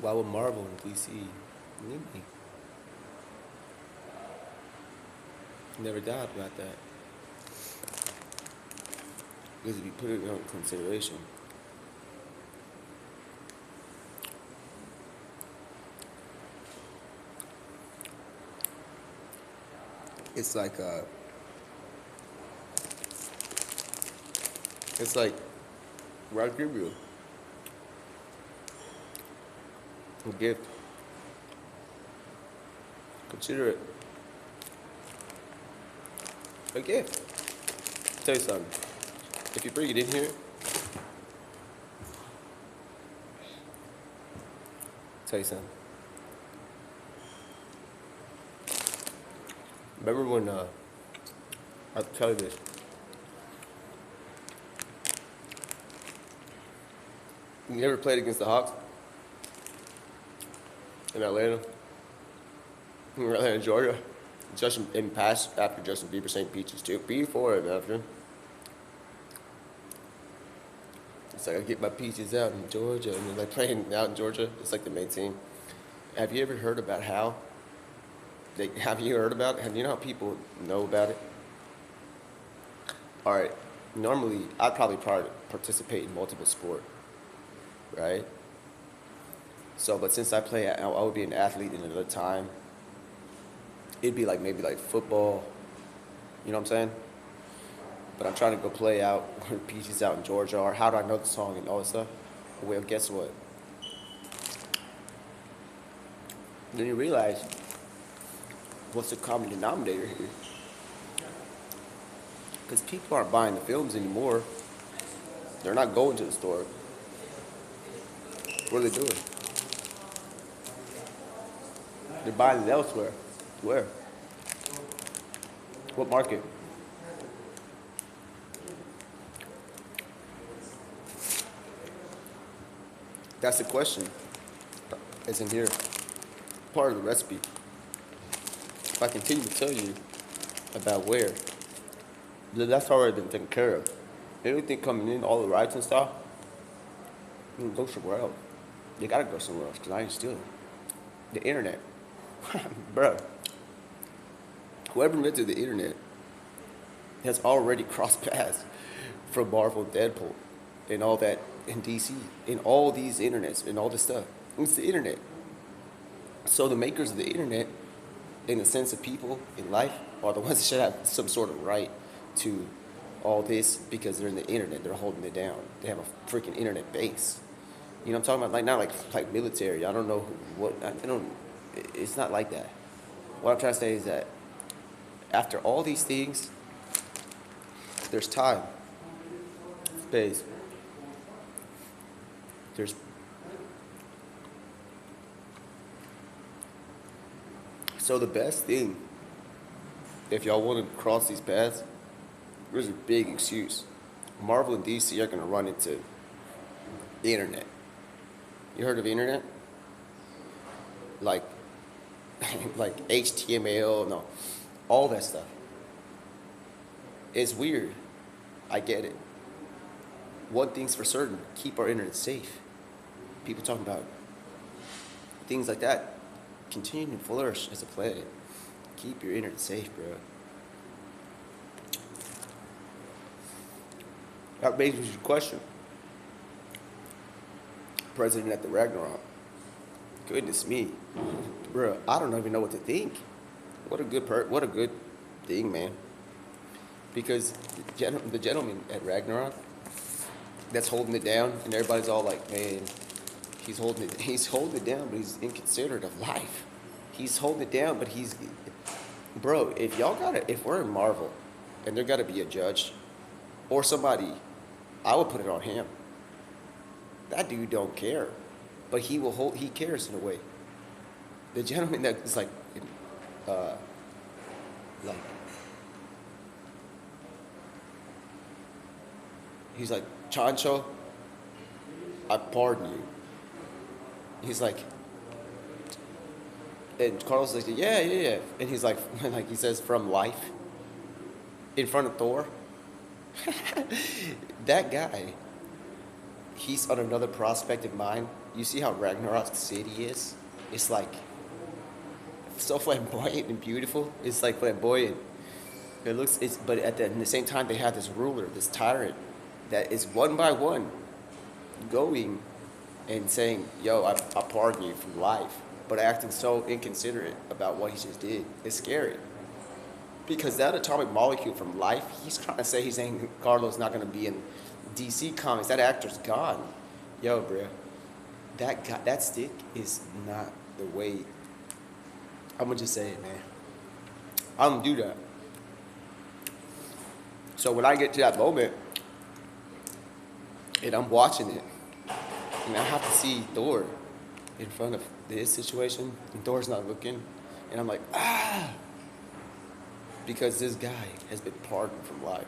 Why would Marvel and DC need me? Never doubt about that. Because if you put it in consideration, it's like it's like where I give you a gift. Consider it a gift. Tell you something. If you bring it in here, tell you something. Remember when I'll tell you this. You ever played against the Hawks in Atlanta? In Atlanta, Georgia. Justin in pass after Justin Bieber saying peaches too. Before it, after. It's like I get my peaches out in Georgia, and they're like playing out in Georgia. It's like the main team. Have you ever heard about how? Have you heard about it? Have you know how people know about it? All right. Normally, I'd probably participate in multiple sport, right? So, but since I would be an athlete in another time. It'd be like maybe like football. You know what I'm saying? But I'm trying to go play out where Peaches out in Georgia, or how do I know the song and all that stuff? Well, guess what? Then you realize what's the common denominator here? Because people aren't buying the films anymore. They're not going to the store. What are they doing? They're buying it elsewhere. Where? What market? That's the question. It's in here. Part of the recipe. If I continue to tell you about where, that's already been taken care of. Everything coming in, all the rights and stuff, you can go somewhere else. You gotta go somewhere else, because I ain't stealing. The internet. Bruh. Whoever invented the internet has already crossed paths from Marvel, Deadpool, and all that in DC, in all these internets, and all this stuff. It's the internet. So the makers of the internet, in the sense of people in life, are the ones that should have some sort of right to all this because they're in the internet. They're holding it down. They have a freaking internet base. You know what I'm talking about? Like not like military. I don't know what I don't. It's not like that. What I'm trying to say is that after all these things, there's time, space. There's so the best thing, if y'all want to cross these paths, there's a big excuse. Marvel and DC are gonna run into the internet. You heard of the internet? Like, like HTML, no, all that stuff. It's weird. I get it. One thing's for certain: keep our internet safe. People talking about things like that. Continue to flourish as a planet. Keep your internet safe, bro. That makes me question. President at the Ragnarok. Goodness me, bro. I don't even know what to think. What a good thing, man. Because the gentleman at Ragnarok that's holding it down, and everybody's all like, man, he's holding it down, but he's inconsiderate of life. He's holding it down, but bro. If we're in Marvel, and there got to be a judge, or somebody, I would put it on him. That dude don't care, but he cares in a way. The gentleman that is uh, like, he's like, Chancho, I pardon you. He's like, and Carlos is like, yeah, yeah, yeah. And he's like, like he says, from life, in front of Thor. That guy, he's on another prospect of mine. you see how Ragnarok City is? It's like so flamboyant and beautiful. It's like flamboyant. It looks. It's but at the same time they have this ruler, this tyrant, that is one by one going and saying, "Yo, I pardon you from life," but acting so inconsiderate about what he just did. It's scary because that atomic molecule from life. He's trying to say he's saying Carlo's not going to be in DC Comics. That actor's gone. Yo, bruh, that guy, that stick is not the way. I'm gonna just say it, man. I don't do that. So when I get to that moment and I'm watching it, and I have to see Thor in front of this situation, and Thor's not looking, and I'm like, ah, because this guy has been pardoned from life.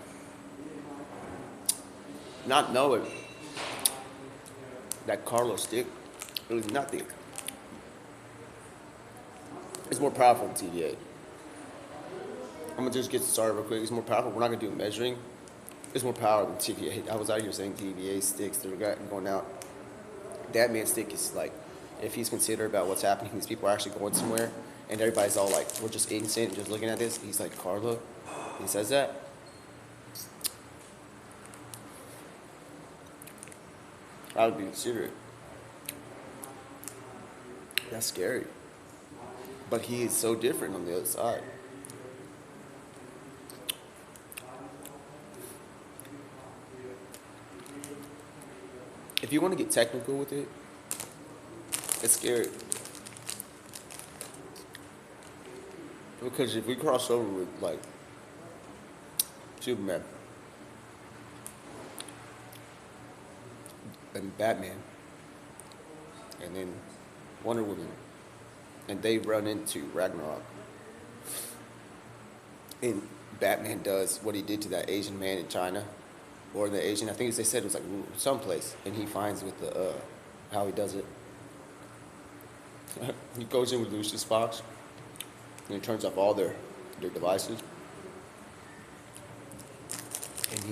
Not knowing that Carlos stick is nothing. It's more powerful than TVA. I'm gonna just get started real quick. It's more powerful. We're not gonna do measuring. It's more powerful than TVA. I was out here saying TVA sticks that are going out. That man's stick is like, if he's considerate about what's happening, these people are actually going somewhere, and everybody's all like, we're just innocent, just looking at this. He's like, Carlo, he says that. I would be considerate. That's scary. But he is so different on the other side. If you want to get technical with it, it's scary. Because if we cross over with, like, Superman and Batman, and then Wonder Woman, and they run into Ragnarok, and Batman does what he did to that Asian man in China, or the Asian, I think they said it was like someplace, and he finds with the how he does it. He goes in with Lucius Fox, and he turns off all their devices, and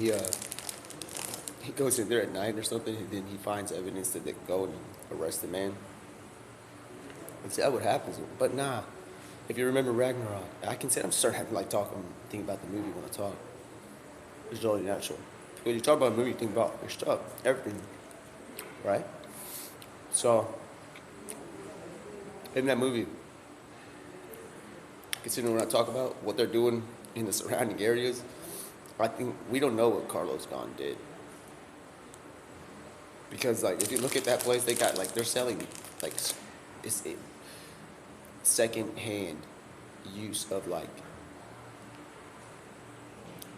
he goes in there at night or something, and then he finds evidence that they can go and arrest the man. And see, that what happens. But nah, if you remember Ragnarok, I can say I'm starting having like think about the movie when I talk. It's really natural. When you talk about a movie, you think about your stuff, everything, right? So, in that movie, considering when I talk about what they're doing in the surrounding areas, I think we don't know what Carlos Ghosn did. Because, like, if you look at that place, they got, like, they're selling, like, it's a second-hand use of, like,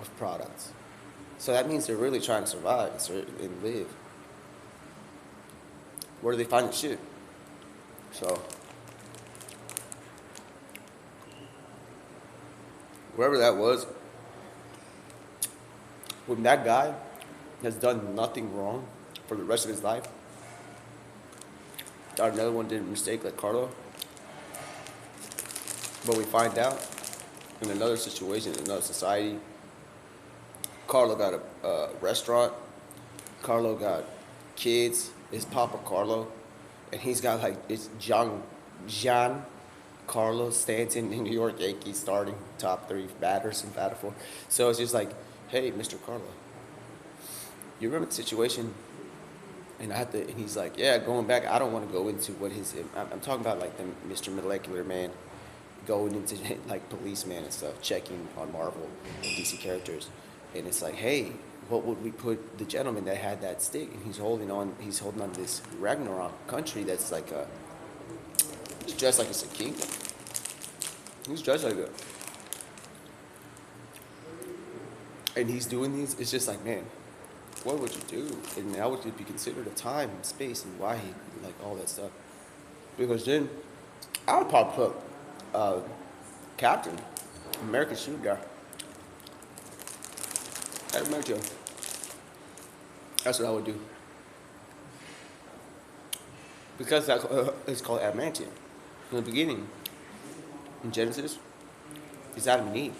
of products. So that means they're really trying to survive and live. Where do they find the shit? So, wherever that was, when that guy has done nothing wrong for the rest of his life, thought another one did a mistake like Carlo, but we find out in another situation, in another society, Carlo got a restaurant, Carlo got kids, it's Papa Carlo, and he's got like, it's John Carlos Stanton in New York Yankees starting top 3 batters in Batter 4. So it's just like, hey, Mr. Carlo, you remember the situation? And and he's like, yeah, going back, I don't want to go into what I'm talking about like the Mr. Molecular Man going into like policeman and stuff, checking on Marvel and DC characters. And it's like, hey, what would we put the gentleman that had that stick? And he's holding on to this Ragnarok country that's like he's dressed like it's a kingdom. He's dressed like that. And he's doing these, it's just like, man, what would you do? And how would it be considered a time and space and why he, like all that stuff? Because then I would probably put Captain, American Shoot Guy. Adamantium. That's what I would do. Because it's called adamantium. In the beginning, in Genesis, it's Adam and Eve.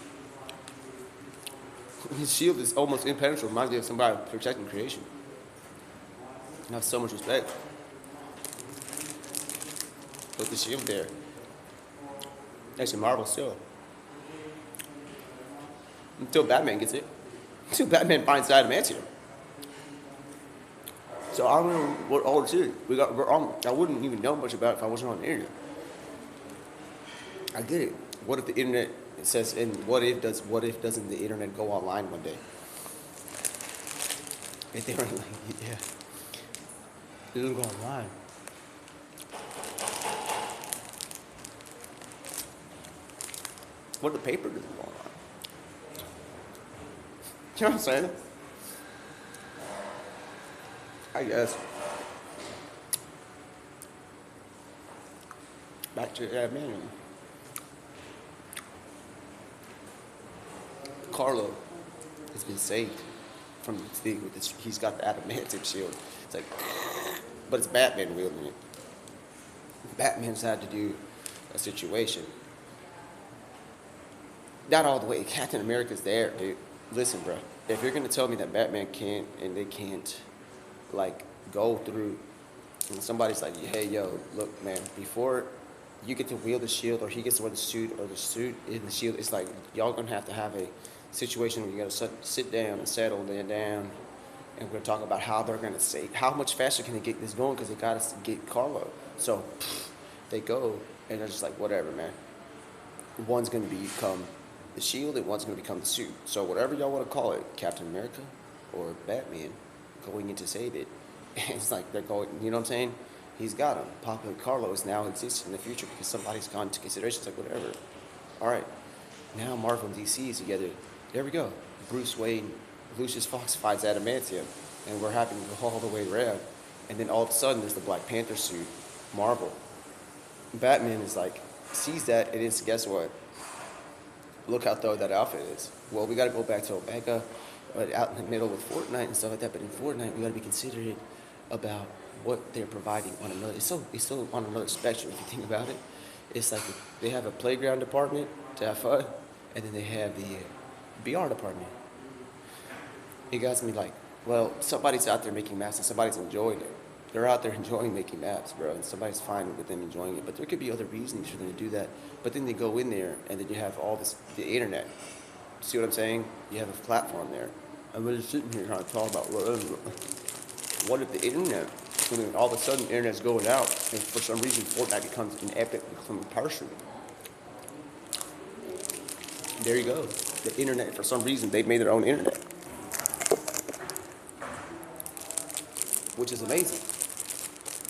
His shield is almost impenetrable, reminds me of somebody protecting creation. And I have so much respect. the shield there. Actually, Marvel still. Until Batman gets it. Until Batman finds the adamantium. So I don't know what all this is. I wouldn't even know much about it if I wasn't on the internet. I get it. What if the internet says, and what if doesn't the internet go online one day? If they were like, yeah, it doesn't go online. What if the paper doesn't go online? You know what I'm saying? I guess. Back to that man. Carlo has been saved from this thing with this. He's got the adamantium shield. It's like, but it's Batman wielding it. Batman's had to do a situation. Not all the way. Captain America's there, dude. Listen, bro. If you're gonna tell me that Batman can't and they can't, like, go through, and somebody's like, hey, yo, look, man, before you get to wield the shield, or he gets to wear the suit, or the suit in the shield, it's like y'all gonna have to have a situation where you gotta sit down and settle down, and we're gonna talk about how they're gonna say how much faster can they get this going because they gotta get Carlo. So they go and they're just like, whatever, man. One's gonna become the shield, and one's gonna become the suit. So whatever y'all want to call it, Captain America or Batman, going in to save it. It's like they're going, you know what I'm saying? He's got him. Papa Carlos now exists in the future because somebody's gone into consideration. It's like, whatever. All right. Now Marvel and DC is together. There we go. Bruce Wayne, Lucius Fox fights Adamantium, and we're having to go all the way around. And then all of a sudden, there's the Black Panther suit, Marvel. Batman is like, sees that, and it's, guess what? Look how thorough that outfit is. Well, we got to go back to Omega, out in the middle with Fortnite and stuff like that. But in Fortnite, we got to be considerate about what they're providing on another. It's so on another spectrum if you think about it. It's like they have a playground department to have fun, and then they have the BR department. It got me like, well, somebody's out there making maps and somebody's enjoying it. They're out there enjoying making maps, bro, and somebody's fine with them enjoying it. But there could be other reasons for them to do that. But then they go in there, and then you have all this, the internet. See what I'm saying? You have a platform there. I'm just sitting here trying to talk about what if the internet, and then all of a sudden the internet's going out, and for some reason Fortnite becomes an epic person. There you go. The internet, for some reason, they've made their own internet. Which is amazing.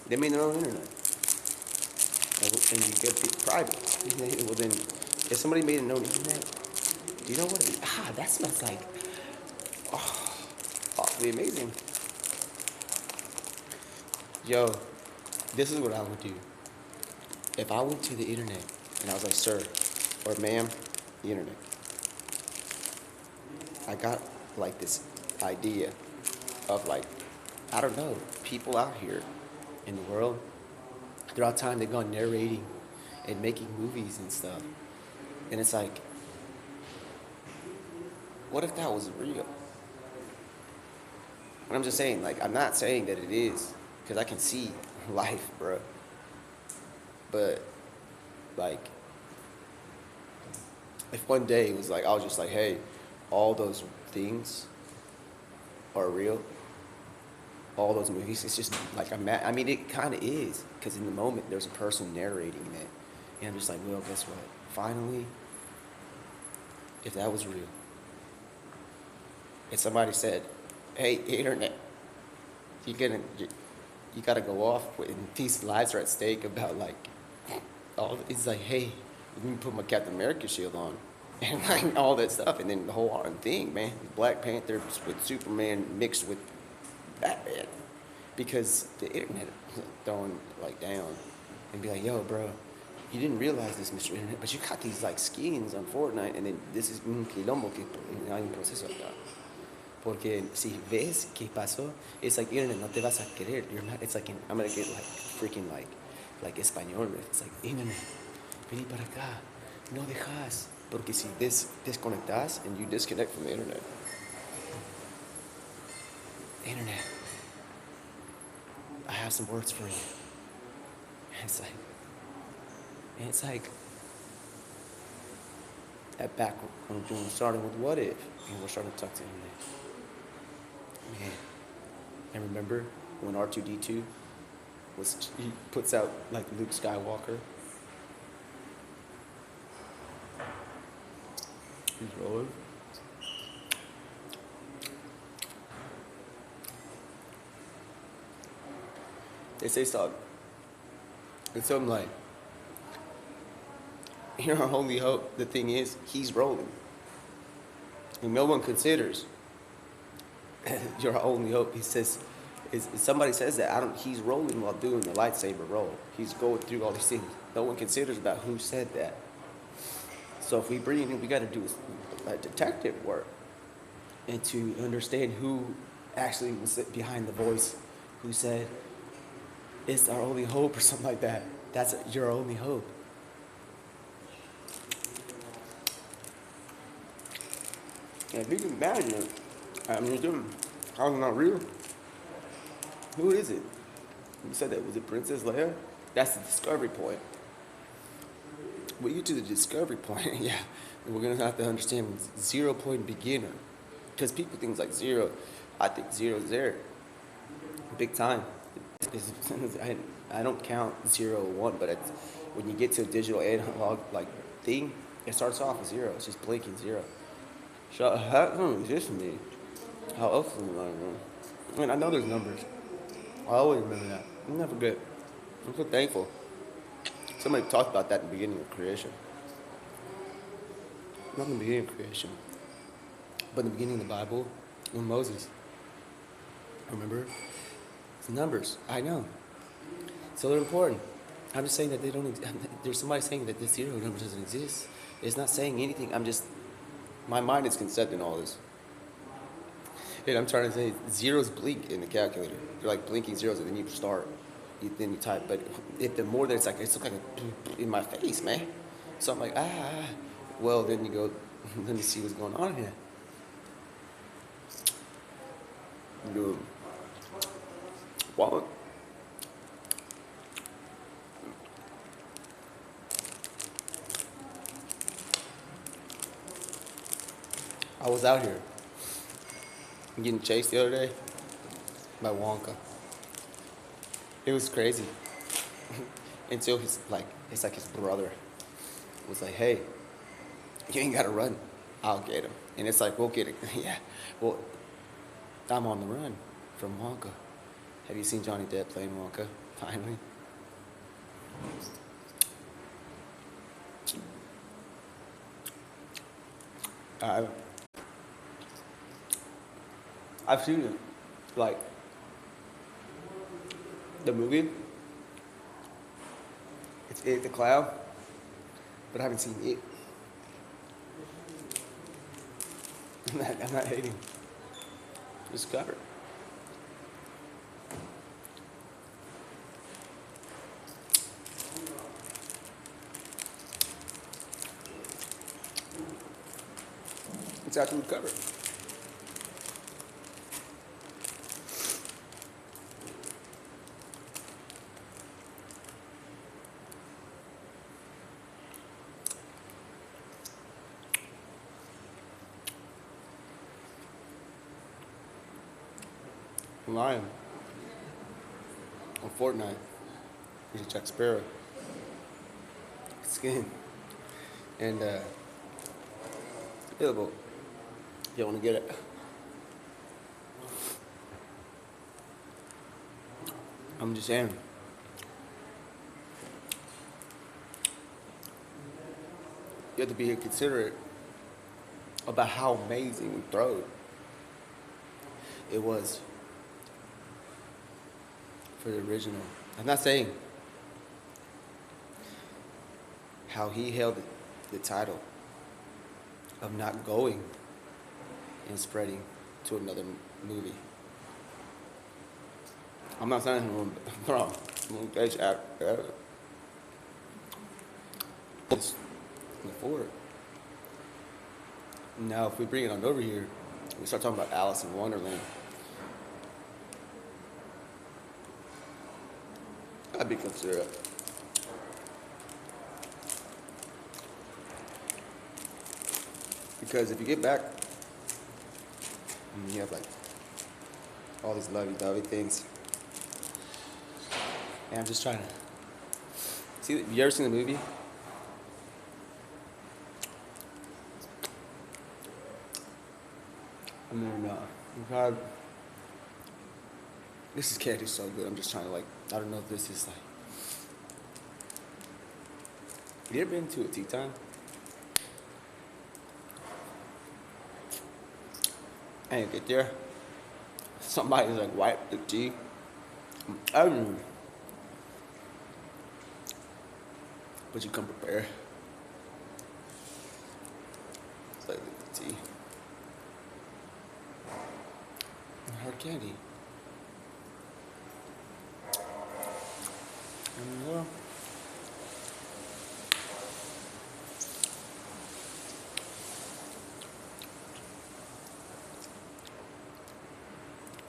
They made their own internet. And you get it private. Well then, if somebody made an own internet, do you know what it is? That smells like awfully amazing. Yo, this is what I would do. If I went to the internet and I was like, sir, or ma'am, the internet, I got like this idea of like, I don't know, people out here in the world, throughout time they've gone narrating and making movies and stuff. And it's like, what if that was real? And I'm just saying, like, I'm not saying that it is, because I can see life, bro. But, like, if one day it was like, I was just like, hey, all those things are real, all those movies, it's just like, I mean, it kind of is, because in the moment, there's a person narrating it, and I'm just like, well, guess what? Finally, if that was real, if somebody said, hey, internet, you gotta go off, and these lives are at stake about, like, it's like, hey, let me put my Captain America shield on, and like all that stuff, and then the whole thing, man, Black Panther with Superman mixed with Batman, because the internet throwing like down and be like, yo, bro, you didn't realize this, Mr. Internet, but you got these like skins on Fortnite, and then this is un quilombo que hay un proceso acá. Porque si ves qué pasó, it's like, internet, no te vas a querer. You're not, it's like, I'm gonna get like freaking like español. It's like, internet, vení para acá, no dejas. Porque si desconectas and you disconnect from the internet, I have some words for you. And it's like, And it's like, that back when we started with What If, and we're starting to talk to him, man. And remember when R2D2 he puts out like Luke Skywalker? He's rolling. They say something. It's something like, "You're our only hope." The thing is, he's rolling. And no one considers you're our only hope. He says, somebody says that. He's rolling while doing the lightsaber roll. He's going through all these things. No one considers about who said that. So if we bring in, we got to do a detective work and to understand who actually was behind the voice, who said, "It's our only hope," or something like that. That's your only hope. And if you can imagine it, I mean, how not real? Who is it? You said that, was it Princess Leia? That's the discovery point. We get to the discovery point, yeah, and we're gonna have to understand 0 point beginner, because people think like zero. I think zero is there, big time. I don't count 0, 1, but when you get to a digital analog like thing, it starts off with 0. It's just blinking 0. So how come this me? How else do I know? I mean, I know there's numbers. I always remember that. I never forget. I'm so thankful. Somebody talked about that in the beginning of creation. Not in the beginning of creation, but in the beginning of the Bible, when Moses. Remember? It's numbers. I know. So they're important. I'm just saying that they don't. There's somebody saying that this 0 number doesn't exist. It's not saying anything. My mind is concepting all this. And I'm trying to say zeros blink in the calculator. They're like blinking zeros, and then you start. Then you type. But if the more that it's looks like a in my face, man. So I'm like, ah. Well, then you go, let me see what's going on here. You wallet. I was out here getting chased the other day by Wonka. It was crazy. Until it's like his brother was like, "Hey, you ain't gotta run. I'll get him." And it's like, "We'll get it." Yeah. Well, I'm on the run from Wonka. Have you seen Johnny Depp playing Wonka? Finally. I I've seen it, like the movie. It's It the Clown, but I haven't seen it. I'm not hating. Discover. It's actually covered. Lion on Fortnite. He's a Jack Sparrow. Skin. And available. You want to get it? I'm just saying. You have to be considerate about how amazing we throw it was for the original. I'm not saying how he held the title of not going and spreading to another movie. I'm not saying him wrong. Before. Now, if we bring it on over here, we start talking about Alice in Wonderland. I'd be considerate. Because if you get back, you have like all these lovey-dovey things. And I'm just trying to see. You ever seen the movie? I mean, God, this is candy so good. I'm just trying to like. I don't know if this is like. You ever been to a tea time? And you get there, somebody's like wipe the tea. Um, but you come prepared. It's like the tea. Hard candy. Well,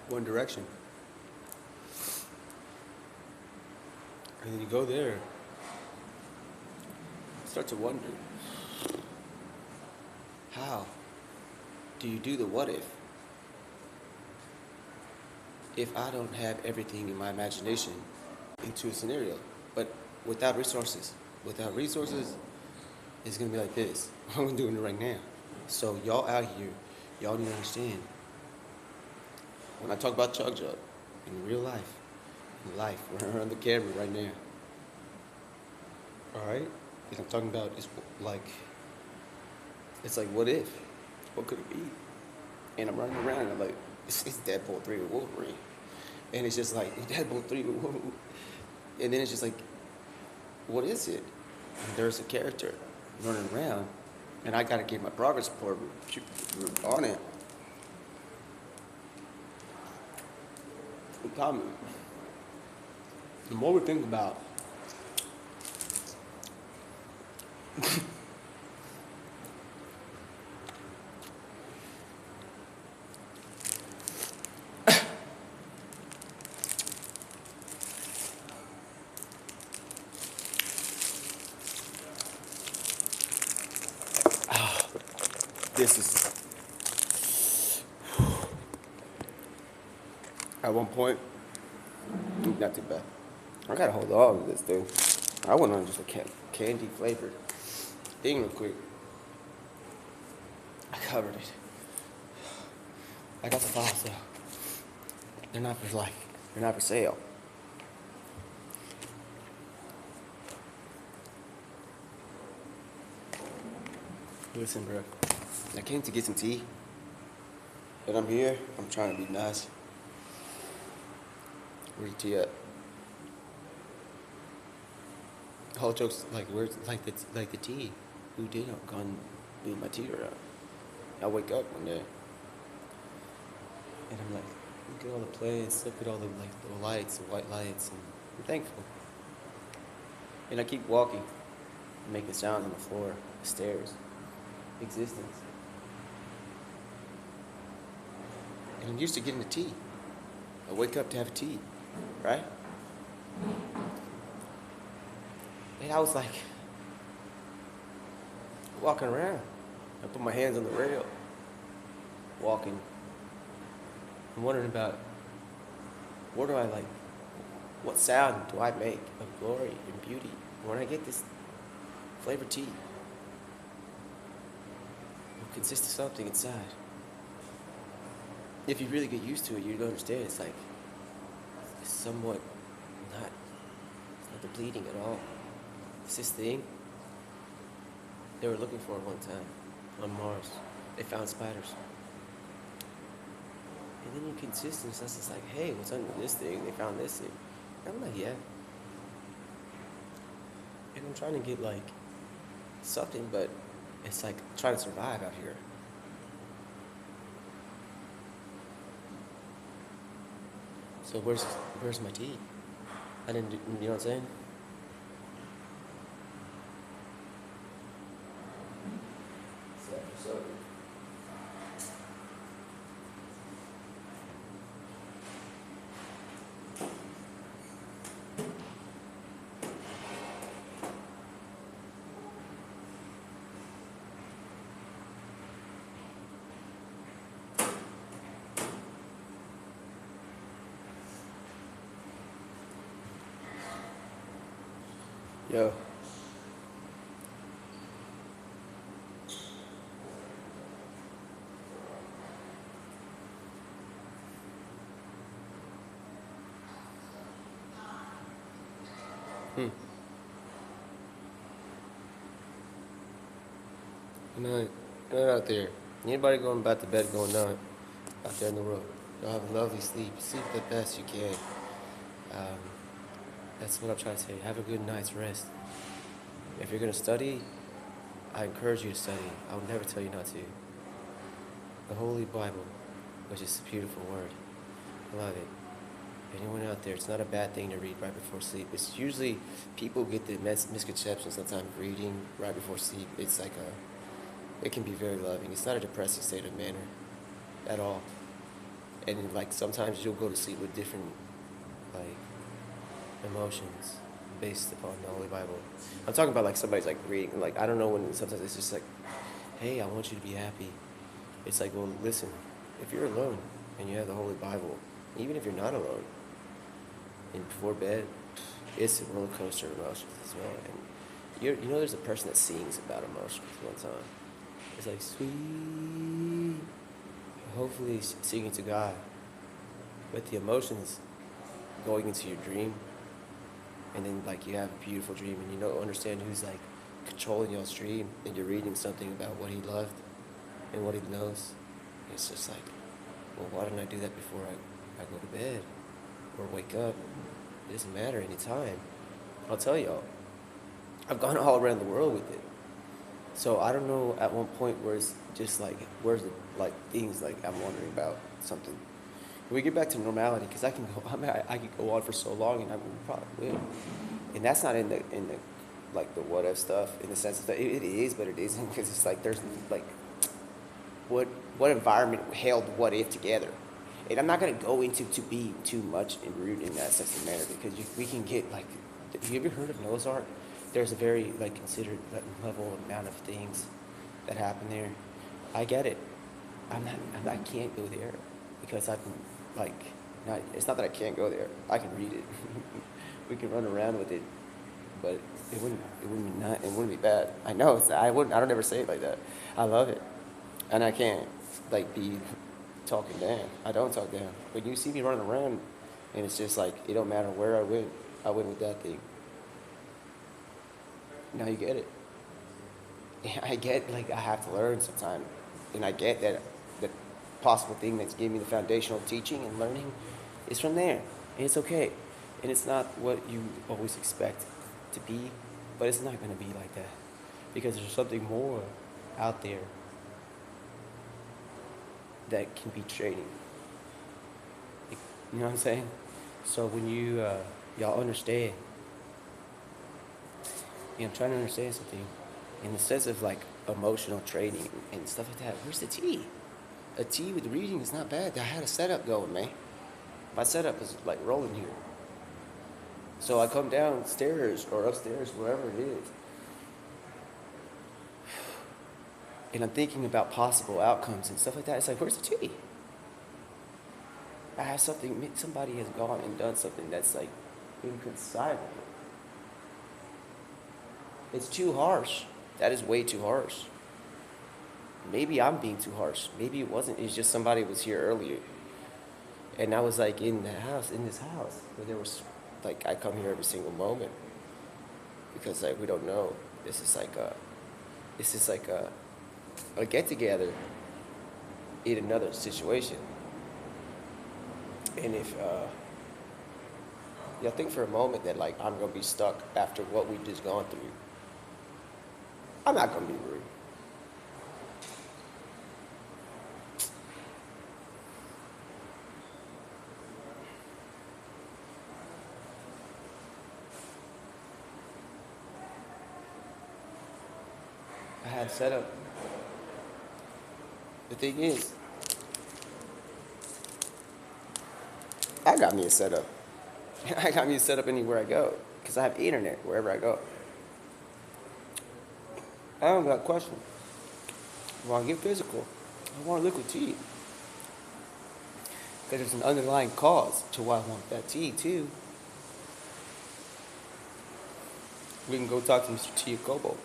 One Direction. And then you go there, start to wonder, how do you do the what if? If I don't have everything in my imagination into a scenario, but without resources. Without resources, it's gonna be like this. I'm doing it right now. So y'all out here, y'all need to understand. When I talk about Chug Jug in real life, we're on the camera right now. All right, what I'm talking about is like, it's like what if? What could it be? And I'm running around and I'm like, it's Deadpool 3 with Wolverine. And it's just like, Deadpool 3 with Wolverine. And then it's just like, what is it? And there's a character running around, and I gotta get my progress report on it. Tommy, the more we think about this is at one point, not too bad. I gotta hold on to this thing. I went on just a candy flavored thing real quick. I covered it. I got the files though. They're not for sale. Listen, bro. I came to get some tea, but I'm here. I'm trying to be nice. Where's the tea at? All jokes, like, where's like the tea? Who did it? Gone beat my tea around. I wake up one day, and I'm like, look at all the plants, look at all the the lights, the white lights, and I'm thankful. And I keep walking, making sounds on the floor, the stairs, existence. And I'm used to getting a tea. I wake up to have a tea, right? And I was like, walking around. I put my hands on the rail, walking. I'm wondering about, what do I like? What sound do I make of glory and beauty when I get this flavored tea? It will consist of something inside. If you really get used to it, you'd understand it's like, it's somewhat not depleting at all. It's this thing they were looking for one time on Mars. They found spiders. And then you consist, and it's just like, hey, what's under this thing? They found this thing. And I'm like, yeah. And I'm trying to get like something, but it's like trying to survive out here. So where's my tea? I didn't do, you know what I'm saying? Yo. Hmm. Good night. Good night out there. Anybody going back to bed going night out there in the world? Y'all have a lovely sleep. Sleep the best you can. Um, that's what I'm trying to say. Have a good night's rest. If you're going to study, I encourage you to study. I would never tell you not to. The Holy Bible, which is a beautiful word. I love it. Anyone out there, it's not a bad thing to read right before sleep. It's usually, people get the misconception sometimes reading right before sleep. It's like it can be very loving. It's not a depressing state of manner at all. And like sometimes you'll go to sleep with different like emotions based upon the Holy Bible. I'm talking about like somebody's like reading, like I don't know when sometimes it's just like, hey, I want you to be happy. It's like, well, listen, if you're alone and you have the Holy Bible, even if you're not alone, and before bed, it's a roller coaster of emotions as well. And you know, there's a person that sings about emotions one time. It's like sweet, hopefully singing to God, but the emotions going into your dream, and then like you have a beautiful dream, and you don't understand who's like controlling your dream, and you're reading something about what He loved and what He knows. It's just like, well, why didn't I do that before I go to bed or wake up? It doesn't matter any time. I'll tell y'all, I've gone all around the world with it. So I don't know at one point where it's just like, where's the like things like I'm wondering about something. When we get back to normality, because I can go, I could go on for so long, and I probably will. And that's not in the like the what if stuff in the sense that it is, but it isn't, because it's like there's like what environment held what if together. And I'm not going to go into to be too much and rude in that sense of manner, because we can get like, have you ever heard of Noah's Ark? There's a very like considered level amount of things that happen there. I get it. I can't go there because I've been like, not. It's not that I can't go there. I can read it. We can run around with it, but it wouldn't be bad. I know. I don't ever say it like that. I love it, and I can't like be talking down. I don't talk down. When you see me running around, and it's just like it don't matter where I win with that thing. Now you get it. I get like I have to learn sometime, and I get that the possible thing that's giving me the foundational teaching and learning is from there, and it's okay, and it's not what you always expect to be, but it's not going to be like that, because there's something more out there that can be trading. You know what I'm saying? So when y'all understand, I'm trying to understand something in the sense of like emotional trading and stuff like that. Where's the tea? A tea with reading is not bad. I had a setup going, man. My setup is like rolling here. So I come downstairs or upstairs, wherever it is, and I'm thinking about possible outcomes and stuff like that. It's like, where's the tea? I have something, somebody has gone and done something that's like inconceivable. It's too harsh. That is way too harsh. Maybe I'm being too harsh. Maybe it wasn't. It's just somebody was here earlier. And I was like in this house, where there was, like, I come here every single moment. Because, like, we don't know. This is like a get together in another situation. And if, y'all think for a moment that, like, I'm going to be stuck after what we've just gone through. I'm not going to be rude. I had set up. The thing is, I got me a setup. I got me a setup anywhere I go, because I have internet wherever I go. I don't got a question. I want to get physical. I want liquid tea. Because there's an underlying cause to why I want that tea, too. We can go talk to Mr. Tiakobo.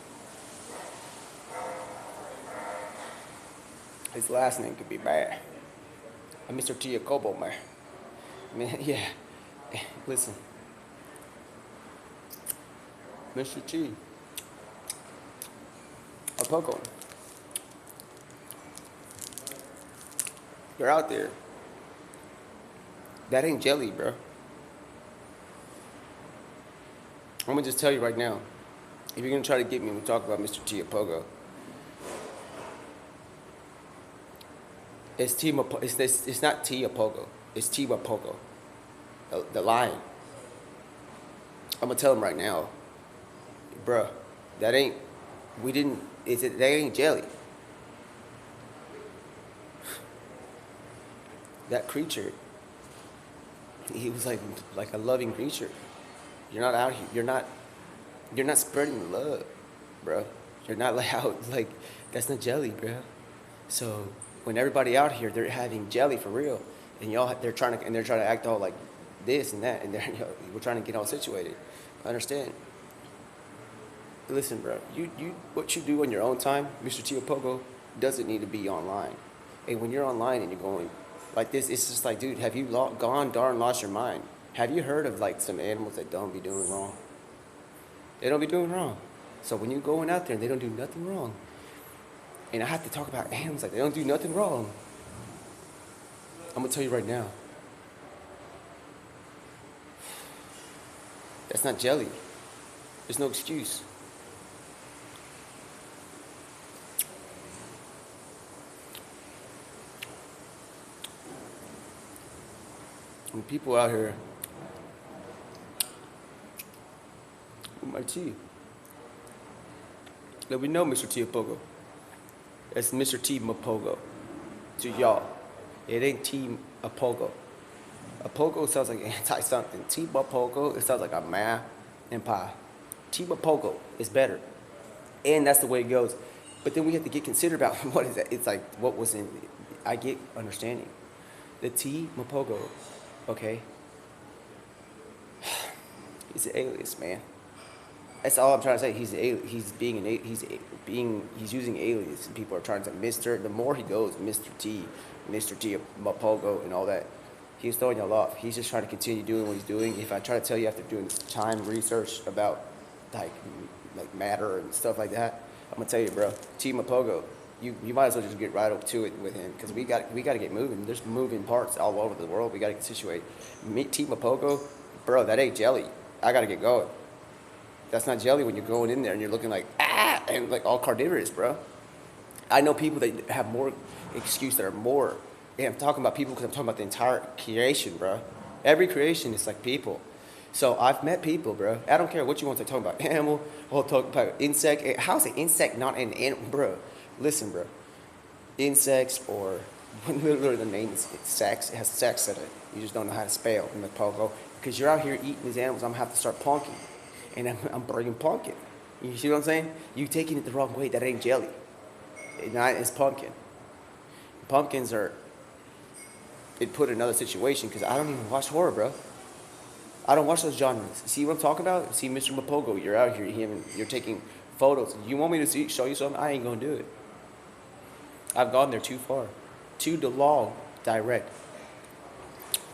His last name could be bad. Mr. Tiakobo, man. Man, yeah. Listen, Mr. T. Apoko, you're out there. That ain't jelly, bro. I'm gonna just tell you right now. If you're gonna try to get me to talk about Mr. Tiapogo, it's it's not Tiapogo. It's Tiapogo, the lion. I'm gonna tell him right now, bruh. That ain't. We didn't. That ain't jelly. That creature. He was like a loving creature. You're not out here. You're not spreading love, bro. You're not like out like that's not jelly, bro. So when everybody out here, they're having jelly for real, and they're trying to act all like this and that, and they're we're trying to get all situated. I understand. Listen, bro. What you do on your own time, Mr. Tiopogo, doesn't need to be online. And when you're online and you're going like this, it's just like, dude, have you gone darn lost your mind? Have you heard of like some animals that don't be doing wrong? They don't be doing wrong. So when you're going out there and they don't do nothing wrong, and I have to talk about animals like they don't do nothing wrong, I'm gonna tell you right now, that's not jelly. There's no excuse. When people out here, my T, let me know, Mr. Tiapogo. That's Mr. T Mapogo to y'all. It ain't T Apogo. Apogo sounds like anti something. T Mapogo, it sounds like a ma and pie. T Mapogo is better. And that's the way it goes. But then we have to get considered about what is that? It's like what was in I get understanding. The T Mapogo, okay? He's an alias, man. That's all I'm trying to say. He's using alias, and people are trying to Mr. The more he goes, Mr. T, Mapogo, and all that. He's throwing y'all off. He's just trying to continue doing what he's doing. If I try to tell you after doing time research about like like matter and stuff like that, I'm gonna tell you, bro. T Mapogo, you might as well just get right up to it with him because we got to get moving. There's moving parts all over the world. We got to get situated. Meet T Mapogo, bro. That ain't jelly. I got to get going. That's not jelly when you're going in there and you're looking like, and like all carnivorous, bro. I know people that have more excuse that are more. Yeah, I'm talking about people because I'm talking about the entire creation, bro. Every creation is like people. So I've met people, bro. I don't care what you want to talk about. Animal, or talk about insect. How's an insect not an animal, bro? Listen, bro. Insects or literally the name is sex. It has sex in it. You just don't know how to spell in the pogo. Because you're out here eating these animals, I'm gonna have to start punking, and I'm bringing pumpkin. You see what I'm saying? You taking it the wrong way. That ain't jelly. It's pumpkin. Pumpkins are. It put in another situation because I don't even watch horror, bro. I don't watch those genres. See what I'm talking about? See, Mr. Mapogo, you're out here. You're taking photos. You want me to show you something? I ain't gonna do it. I've gone there too far, too long, direct.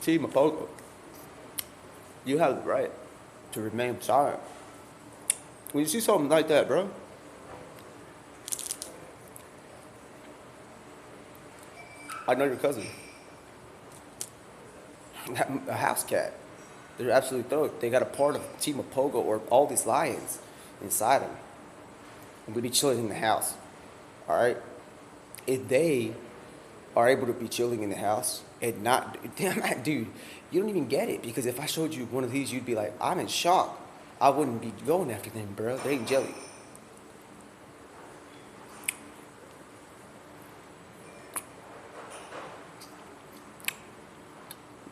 See, Mapogo, you have the right to remain silent. When you see something like that, bro, I know your cousin. A house cat. They're absolutely thrilled. They got a part of Team of Pogo or all these lions inside them. And we be chilling in the house. All right? If they are able to be chilling in the house and not, damn, dude, you don't even get it. Because if I showed you one of these, you'd be like, I'm in shock. I wouldn't be going after them, bro. They ain't jelly.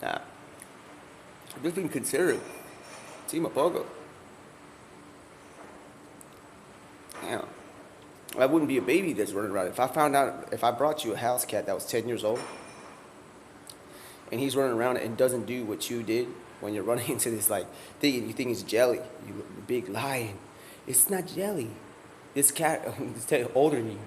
Nah. Just been considered. Team of Pogo. Yeah. I wouldn't be a baby that's running around. If I brought you a house cat that was 10 years old, and he's running around and doesn't do what you did when you're running into this like thing and you think it's jelly, you big lion, It's not jelly. This cat is older than you.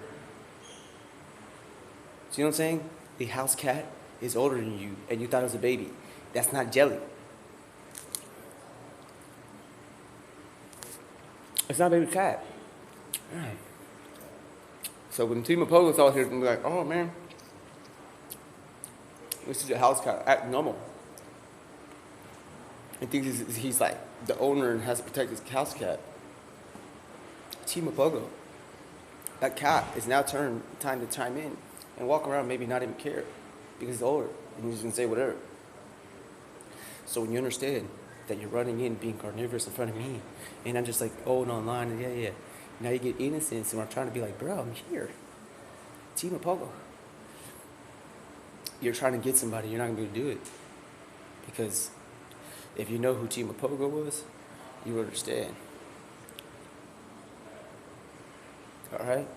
See what I'm saying? The house cat is older than you, and you thought it was a baby. That's not jelly. It's not a baby cat. So when Tima Pogo's out here, and be like, oh man, this is a house cat, act normal. And thinks he's like the owner and has to protect his house cat. Tima Pogo, that cat is now time to chime in and walk around, maybe not even care because he's older and he's gonna say whatever. So when you understand that you're running in being carnivorous in front of me, and I'm just like, oh, no, online, and yeah. Now you get innocence, and I'm trying to be like, bro, I'm here. Tima Pogo. You're trying to get somebody, you're not gonna be able to do it. Because if you know who Tima Pogo was, you understand. All right?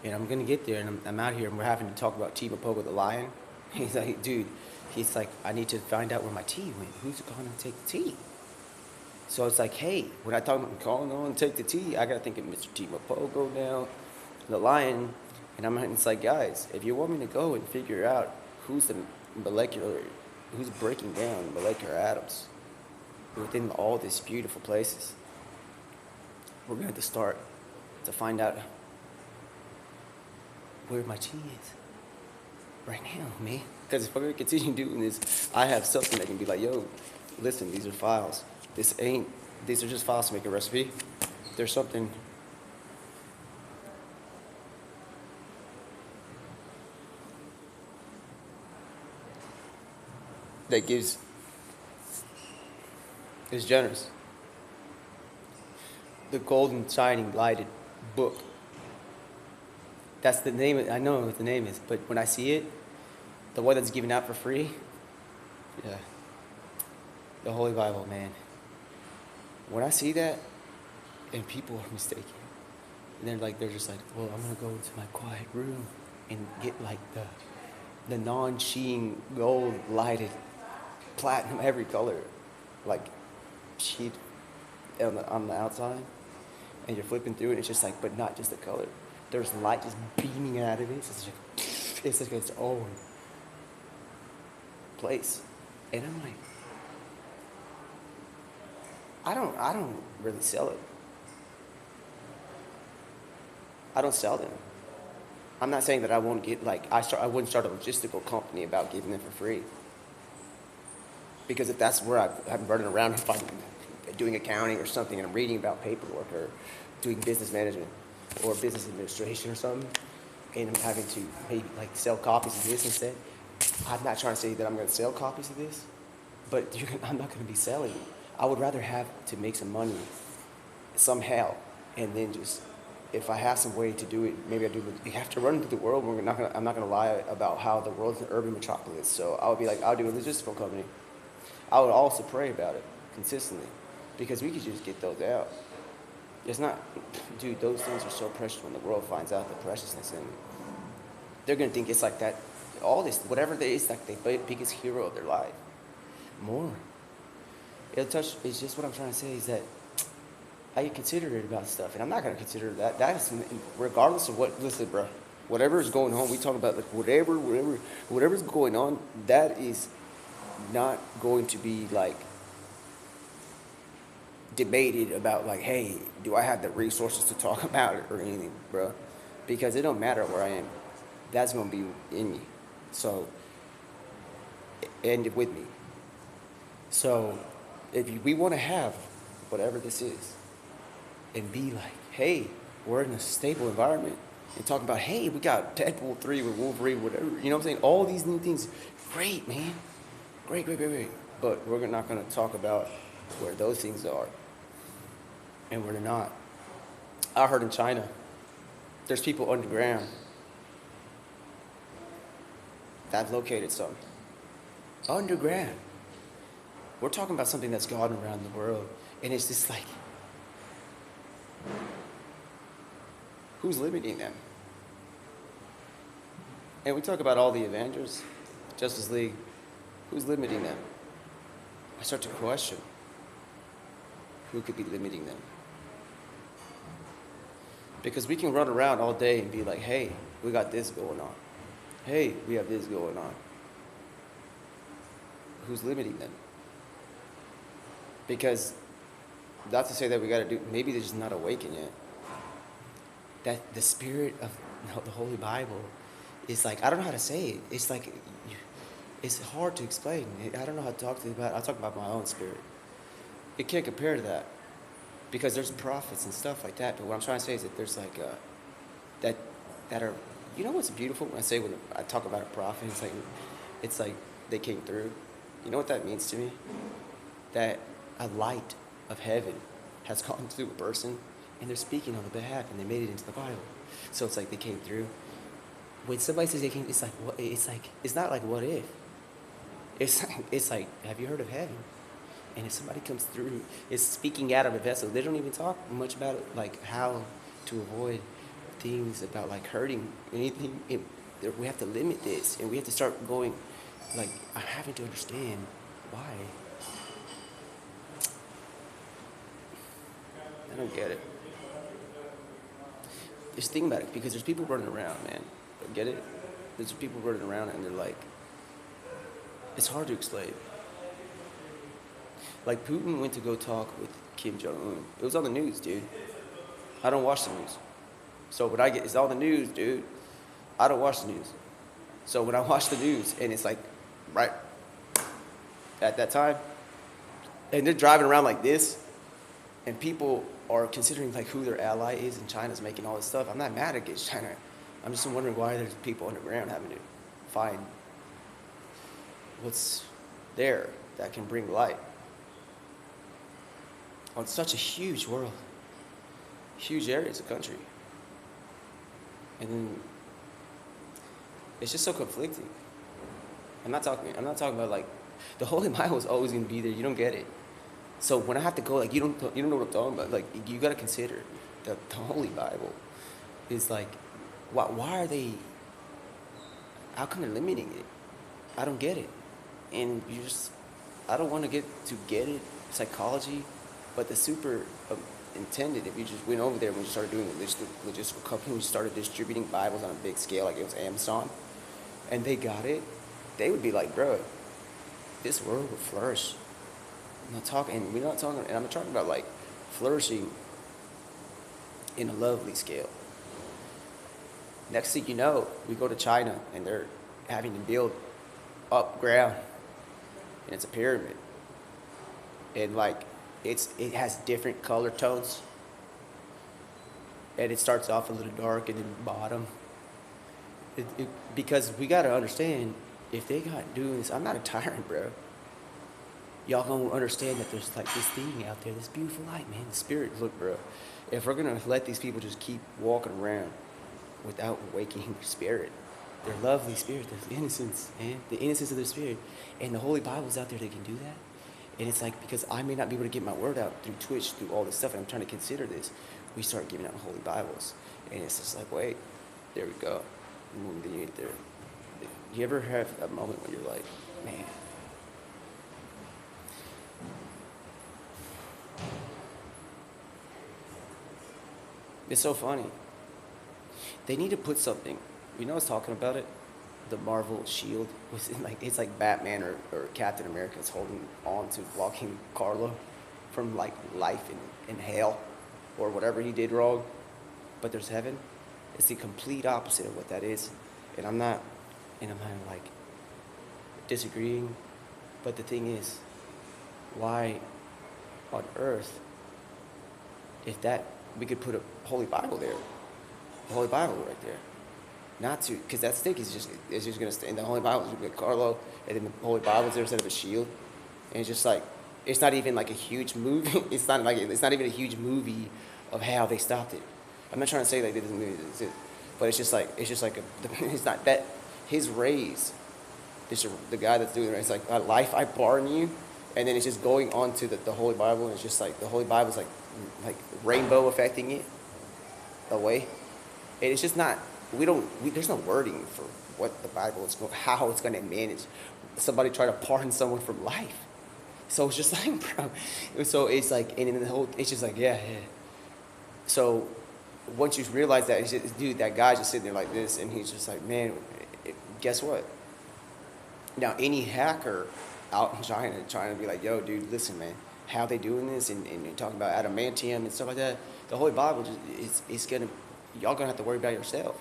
And I'm gonna get there, and I'm out here, and we're having to talk about Tima Pogo the lion. He's like, dude, he's like, I need to find out where my tea went. Who's gonna take the tea? So it's like, hey, when I talk about calling on take the tea, I gotta think of Mr. Tima Pogo now, the lion, and it's like, guys, if you want me to go and figure out who's breaking down molecular atoms within all these beautiful places, we're gonna have to start to find out where my tea is right now, man. Because if I continue doing this, I have something that can be like, yo, listen, these are files. These are just files to make a recipe. There's something that is generous. The golden shining lighted book. That's the name. I know what the name is, but when I see it, the one that's given out for free, yeah, the Holy Bible, man. When I see that, and people are mistaken, and they're just like, well, I'm gonna go into my quiet room and get like the non-sheen gold lighted platinum every color, like sheet on the outside, and you're flipping through it. And it's just like, but not just the color. There's light just beaming out of it. It's like its own place, and I'm like, I don't really sell it. I don't sell them. I'm not saying that I won't get I wouldn't start a logistical company about giving them for free. Because if that's where I'm running around, if I'm doing accounting or something, and I'm reading about paperwork or doing business management or business administration or something, and I'm having to maybe sell copies of this instead, I'm not trying to say that I'm going to sell copies of this, but I'm not going to be selling. I would rather have to make some money somehow, and then just, if I have some way to do it, maybe I do. You have to run through the world. I'm not going to lie about how the world's an urban metropolis. So I would be like, I'll do a logistical company. I would also pray about it consistently, because we could just get those out. It's not, dude, those things are so precious when the world finds out the preciousness, and they're going to think it's like that, all this, whatever it is, like the biggest hero of their life. More. It's just what I'm trying to say is that I get considerate about stuff, and I'm not going to consider that. That is, regardless of what, listen, bro, whatever is going on, we talk about whatever's going on, that is not going to be debated about hey, do I have the resources to talk about it or anything, bro? Because it don't matter where I am. That's going to be in me. So, and with me. So, if we want to have whatever this is, and be like, hey, we're in a stable environment, and talk about, hey, we got Deadpool 3 with Wolverine, whatever, you know what I'm saying? All these new things, great, man. Great. But we're not going to talk about where those things are and where they're not. I heard in China, there's people underground that have located something. Underground. We're talking about something that's gone around the world, and it's just who's limiting them? And we talk about all the Avengers, Justice League, who's limiting them? I start to question who could be limiting them. Because we can run around all day and be like, hey, we got this going on. Hey, we have this going on. Who's limiting them? Because, not to say that we got to do, maybe they're just not awakened yet. That the spirit of the Holy Bible is like, I don't know how to say it. It's like, it's hard to explain. I don't know how to talk to you about it. I'll talk about my own spirit. It can't compare to that. Because there's prophets and stuff like that. But what I'm trying to say is that there's like, that are, you know what's beautiful when I talk about a prophet, it's like they came through. You know what that means to me? That a light of heaven has gone through a person and they're speaking on the behalf and they made it into the Bible. So it's like they came through. When somebody says they came, it's like, what? It's not like what if. It's like, have you heard of heaven? And if somebody comes through, is speaking out of a vessel, they don't even talk much about it, like how to avoid things about like hurting anything. We have to limit this, and we have to start going, like, I'm having to understand why. I don't get it. Just think about it, because there's people running around, man. Get it? There's people running around, and they're like, it's hard to explain. Like, Putin went to go talk with Kim Jong-un. It was on the news, dude. I don't watch the news. So what I get is all the news, dude. I don't watch the news. So when I watch the news, and it's like, right at that time, and they're driving around like this, and people are considering like who their ally is, and China's making all this stuff. I'm not mad against China. I'm just wondering why there's people underground having to find what's there that can bring light on such a huge world, huge areas of country. And then it's just so conflicting. I'm not talking about like, the Holy Bible is always gonna be there. You don't get it. So when I have to go, like, you don't know what I'm talking about. Like, you gotta consider the Holy Bible is like, why are they, how come they're limiting it? I don't get it. And I don't want to get it, psychology, but the super intended, if you just went over there when you started doing the logistical company, we started distributing Bibles on a big scale, like it was Amazon, and they got it, they would be like, bro, this world would flourish. We're not talking about like flourishing in a lovely scale. Next thing you know, we go to China and they're having to build up ground, and it's a pyramid, and like it has different color tones, and it starts off a little dark and then bottom. Because we gotta understand, if they got doing this, I'm not a tyrant, bro. Y'all gonna understand that there's like this thing out there, this beautiful light, man. The spirit, look, bro. If we're gonna let these people just keep walking around without waking their spirit, their lovely spirit, their innocence, man, the innocence of their spirit, and the Holy Bible's out there that can do that. And it's like, because I may not be able to get my word out through Twitch, through all this stuff, and I'm trying to consider this, we start giving out Holy Bibles, and it's just like, wait, there we go. And then you get there. You ever have a moment when you're like, man, it's so funny. They need to put something. You know, I was talking about it. The Marvel shield was it's like Batman or Captain America is holding on to blocking Carlo from like life in hell or whatever he did wrong. But there's heaven. It's the complete opposite of what that is. And I'm not like disagreeing. But the thing is, why on earth, if that, we could put a Holy Bible there, the Holy Bible right there. Not to, because that stick is just going to stay in the Holy Bible. It's going to be Carlo, and then the Holy Bible's there instead of a shield. And it's just like, it's not even like a huge movie. It's not even a huge movie of how they stopped it. I'm not trying to say like this movie is, but it's just like it's not that his rays. The guy that's doing it, it's like, life I bar in you, and then it's just going on to the Holy Bible, and it's just like the Holy Bible's like rainbow affecting it away, and it's just not. There's no wording for what the Bible is, how it's going to manage somebody trying to pardon someone from life. So it's just like, bro. So it's like, and in the whole, it's just like, yeah. So once you realize that, dude, that guy's just sitting there like this, and he's just like, man, guess what? Now, any hacker out in China trying to be like, yo, dude, listen, man, how they doing this, and talking about adamantium and stuff like that, the Holy Bible, it's going to, y'all going to have to worry about yourself.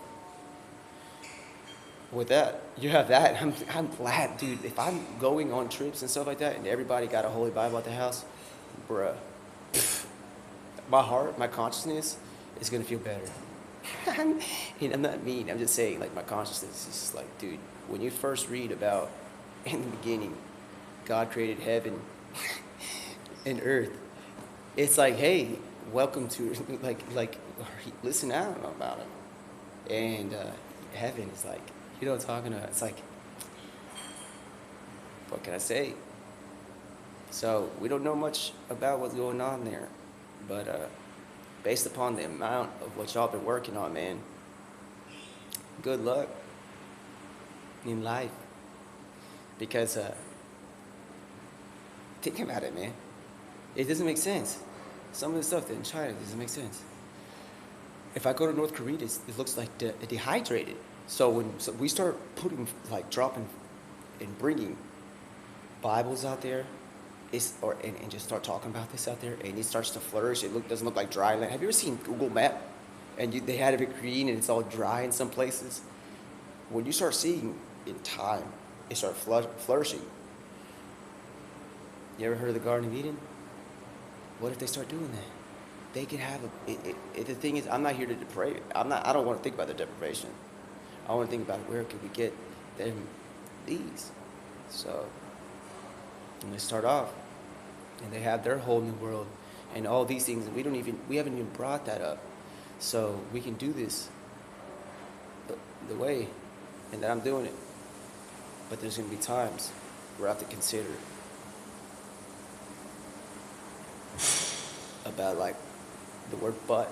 With that, you have that. I'm glad, dude. If I'm going on trips and stuff like that, and everybody got a Holy Bible at the house, bruh, my heart, my consciousness is gonna feel better. I'm not mean. I'm just saying, like, my consciousness is just like, dude, when you first read about in the beginning, God created heaven and earth. It's like, hey, welcome to like listen out about it. And heaven is like, you know what I'm talking about? It's like, what can I say? So we don't know much about what's going on there, but based upon the amount of what y'all been working on, man, good luck in life. Because think about it, man. It doesn't make sense. Some of the stuff in China doesn't make sense. If I go to North Korea, it looks like dehydrated. So when we start putting, like, dropping and bringing Bibles out there, and just start talking about this out there, and it starts to flourish. Doesn't look like dry land. Have you ever seen Google Map? And they had it green, and it's all dry in some places. When you start seeing in time, it starts flourishing. You ever heard of the Garden of Eden? What if they start doing that? They could have the thing is, I'm not here to deprave. I don't want to think about the deprivation. I want to think about where could we get them these. So, and they start off, and they have their whole new world, and all these things, and we haven't even brought that up. So we can do this the way, and that I'm doing it. But there's going to be times where I have to consider about, like, the word but.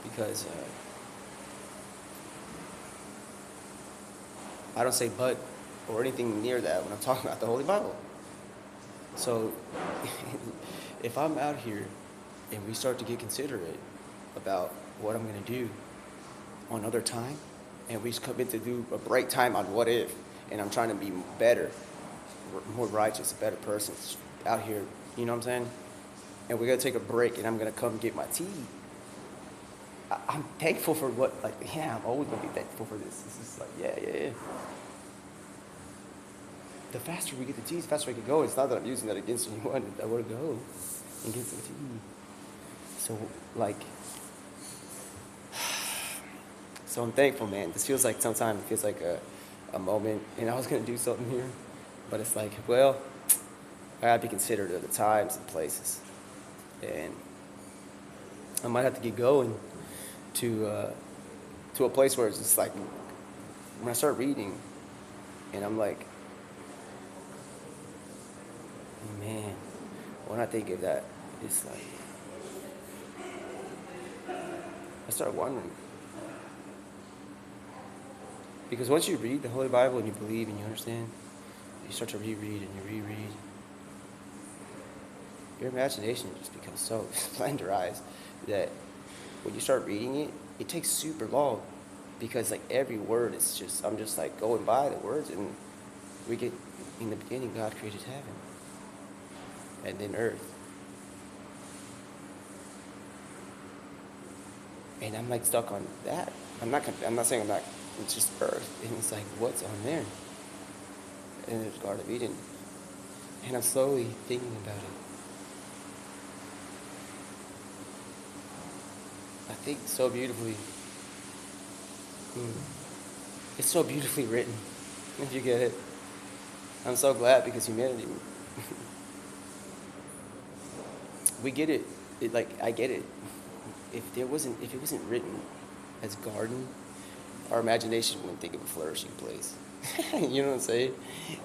Because I don't say but or anything near that when I'm talking about the Holy Bible. So if I'm out here and we start to get considerate about what I'm going to do on other time, and we commit to do a break time on what if, and I'm trying to be better, more righteous, a better person out here, you know what I'm saying? And we're going to take a break, and I'm going to come get my tea. I'm thankful for I'm always going to be thankful for this. This is like, yeah. The faster we get the tea, the faster we can go. It's not that I'm using that against anyone. I want to go and get some tea. So, so I'm thankful, man. This feels like, sometimes it feels like a moment, and I was going to do something here, but it's like, well, I have to be considerate of the times and places. And I might have to get going to a place where it's just like, when I start reading, and I'm like, man, when I think of that, it's like, I start wondering. Because once you read the Holy Bible and you believe and you understand, you start to reread and you reread. Your imagination just becomes so splendorized that when you start reading it, it takes super long. Because, like, every word is just, I'm just like going by the words, and we get, in the beginning, God created heaven. And then earth. And I'm like stuck on that. I'm not saying I'm not, it's just earth. And it's like, what's on there? And there's Garden of Eden. And I'm slowly thinking about it. I think so beautifully. It's so beautifully written, if you get it. I'm so glad, because humanity, we get it. I get it. If it wasn't written as garden, our imagination wouldn't think of a flourishing place. You know what I'm saying?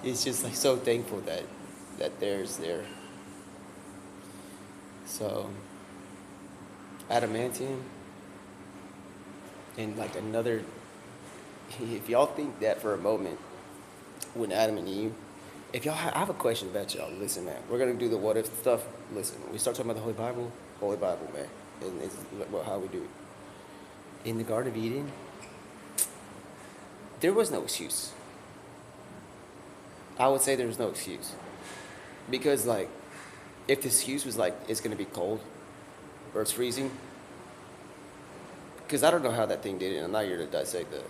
It's just like so thankful that there's there. So, adamantium, and like another, if y'all think that for a moment, when Adam and Eve, I have a question about y'all. Listen, man, we're going to do the what if stuff. Listen, when we start talking about the Holy Bible, Holy Bible, man. And it's how we do it. In the Garden of Eden, there was no excuse. I would say there was no excuse. Because, like, if the excuse was like, it's going to be cold or it's freezing, because I don't know how that thing did it, and I'm not here to dissect that.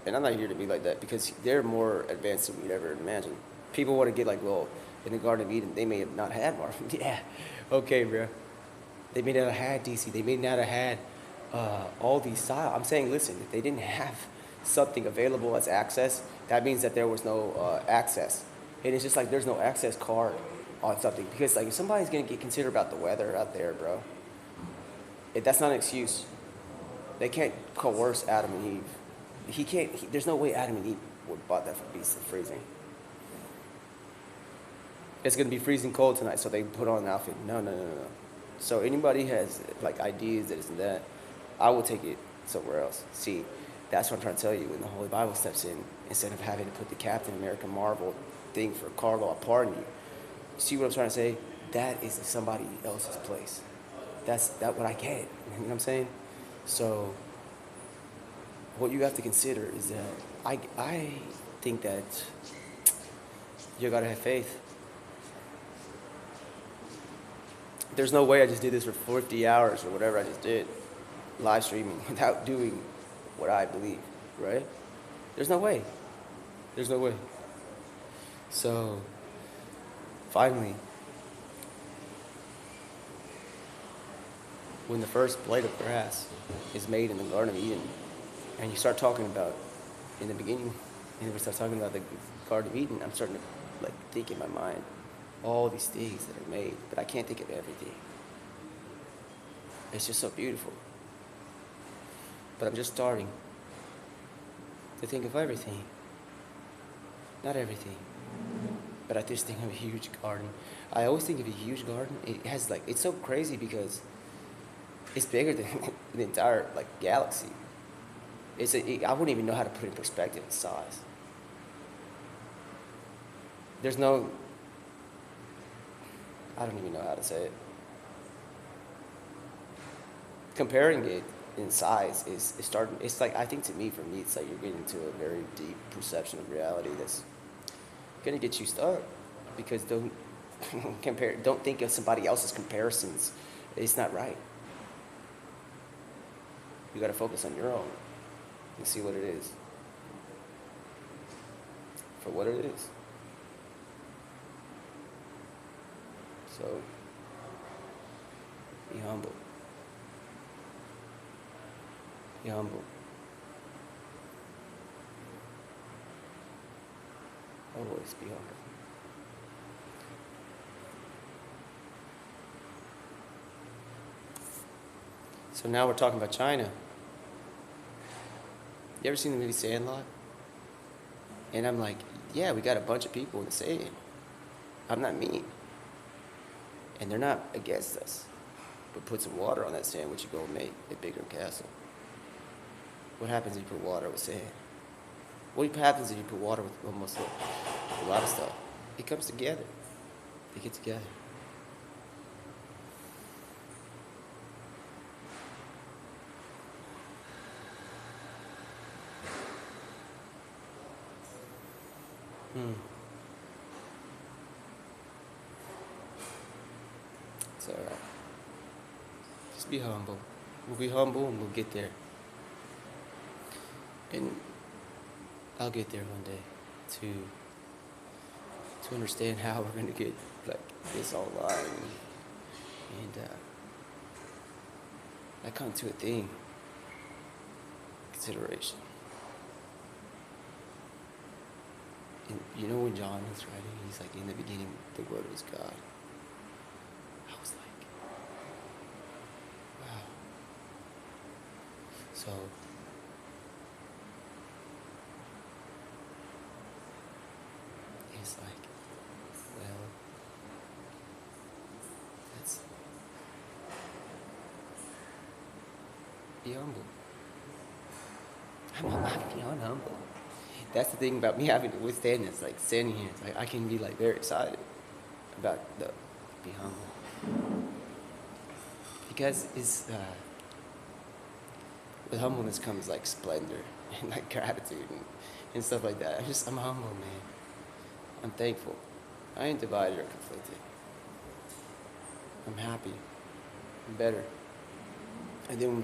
And I'm not here to be like that because they're more advanced than we'd ever imagine. People want to get like, well, in the Garden of Eden, they may have not had Marvel. Yeah, okay, bro. They may not have had DC. They may not have had all these styles. I'm saying, listen, if they didn't have something available as access, that means that there was no access. And it's just like there's no access card on something because like if somebody's gonna get considered about the weather out there, bro, that's not an excuse. They can't coerce Adam and Eve. He can't. There's no way Adam and Eve would bought that for beast of freezing. It's gonna be freezing cold tonight, so they put on an outfit. No, no, no, no, no. So anybody has like ideas that isn't that, I will take it somewhere else. See, that's what I'm trying to tell you. When the Holy Bible steps in, instead of having to put the Captain America Marvel thing for Carlo pardon you. See what I'm trying to say? That is somebody else's place. That's what I get. You know what I'm saying? So what you have to consider is that I think that you gotta have faith. There's no way I just did this for 50 hours or whatever I just did, live streaming, without doing what I believe, right? There's no way. There's no way. So, finally, when the first blade of grass is made in the Garden of Eden, and you start talking about, in the beginning, and we start talking about the Garden of Eden, I'm starting to like think in my mind all these things that are made, but I can't think of everything. It's just so beautiful. But I'm just starting to think of everything. Not everything. But I just think of a huge garden. I always think of a huge garden. It has like, it's so crazy because it's bigger than the entire like galaxy. I wouldn't even know how to put it in perspective in size. There's no, I don't even know how to say it. Comparing it in size is starting. It's like I think to me, for me, it's like you're getting into a very deep perception of reality that's gonna get you stuck because don't compare. Don't think of somebody else's comparisons. It's not right. You got to focus on your own and see what it is for what it is. So be humble. Be humble. Always be humble. So now we're talking about China. You ever seen the movie Sandlot? And I'm like, yeah, we got a bunch of people in the sand. I'm not mean. And they're not against us. But put some water on that sand, which you go and make a bigger castle. What happens if you put water with sand? What happens if you put water with almost a lot of stuff? It comes together. They get together. It's all right. Just be humble. We'll be humble and we'll get there. And I'll get there one day to understand how we're gonna get like this all aligned and I come to a thing. Consideration. And you know when John was writing, he's like, in the beginning the word was God. I was like, wow. So it's like, well, that's, be humble. I'm beyond humble. That's the thing about me having to withstand this, like standing here. It's like I can be like very excited about the be humble. because it's with humbleness comes like splendor and like gratitude and stuff like that. I'm humble, man. I'm thankful. I ain't divided or conflicted. I'm happy. I'm better. And then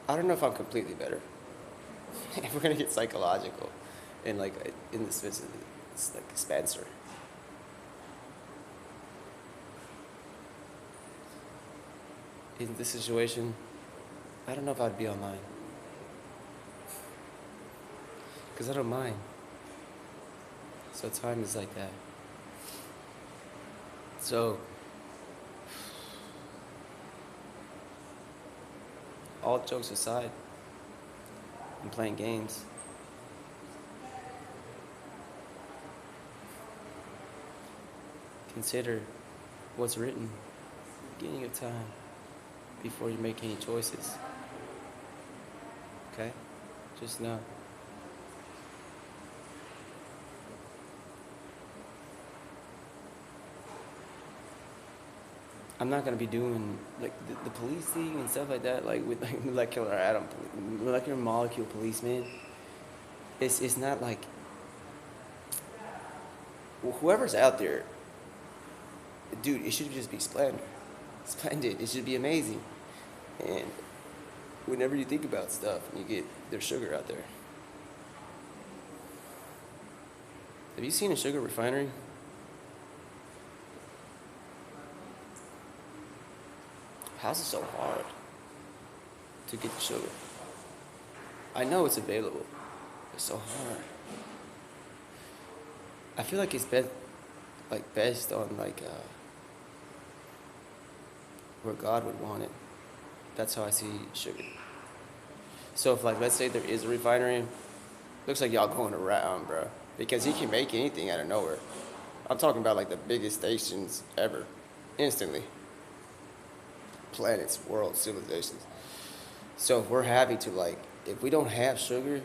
I don't know if I'm completely better. If we're gonna get psychological, and like in this visit, it's like Spencer. In this situation, I don't know if I'd be online because I don't mind. So time is like that. So all jokes aside, I'm playing games. Consider what's written beginning of time before you make any choices. Okay? Just know. I'm not gonna be doing like the police thing and stuff like that, like with like molecular atom, molecular molecule police, man. It's not like whoever's out there, dude. It should just be splendid, splendid. It should be amazing. And whenever you think about stuff, and you get there's sugar out there. Have you seen a sugar refinery? How's it so hard to get the sugar? I know it's available. It's so hard. I feel like it's based on like where God would want it. That's how I see sugar. So if like let's say there is a refinery, looks like y'all going around, bro, because he can make anything out of nowhere. I'm talking about like the biggest stations ever, instantly. Planets, worlds, civilizations. So if we're having to like, if we don't have sugar,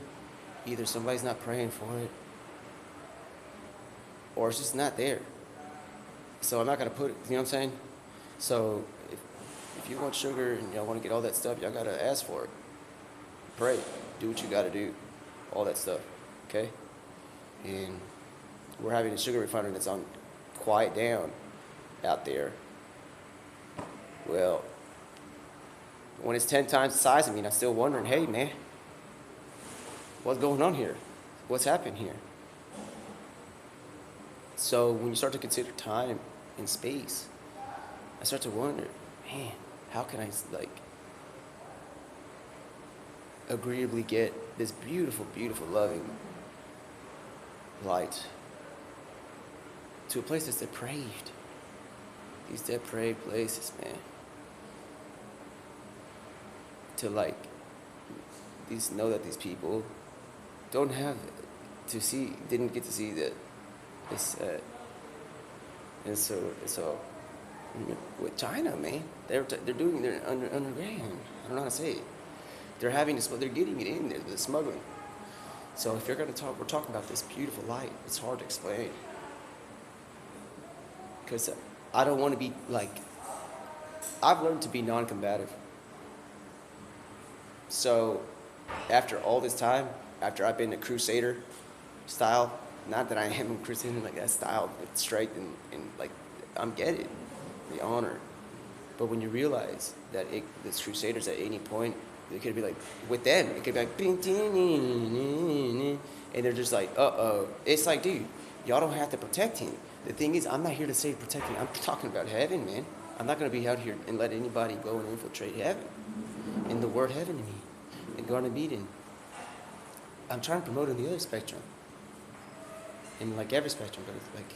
either somebody's not praying for it, or it's just not there. So I'm not gonna put it. You know what I'm saying? So if you want sugar and y'all want to get all that stuff, y'all gotta ask for it. Pray, do what you gotta do, all that stuff. Okay? And we're having a sugar refinery that's on quiet down out there. Well, when it's 10 times the size of me, and I'm still wondering, hey, man, what's going on here? What's happened here? So when you start to consider time and space, I start to wonder, man, how can I, like, agreeably get this beautiful, beautiful, loving light to a place that's depraved? These depraved places, man. To like these know that these people don't have to see, didn't get to see that it's and so with China, man, they're doing their underground. I don't know how to say it. They're having to, they're getting it in there. They're smuggling. So if you're gonna talk, we're talking about this beautiful light. It's hard to explain because I don't want to be like. I've learned to be non-combative. So, after all this time, after I've been a crusader style, not that I am a crusader like that style, but straight and like, I'm getting the honor. But when you realize that this crusaders at any point, it could be like, with them, it could be like, and they're just like, uh-oh. It's like, dude, y'all don't have to protect him. The thing is, I'm not here to say protect him. I'm talking about heaven, man. I'm not going to be out here and let anybody go and infiltrate heaven. And the word heaven to me, the Garden of Eden. I'm trying to promote in the other spectrum. In like every spectrum, but it's like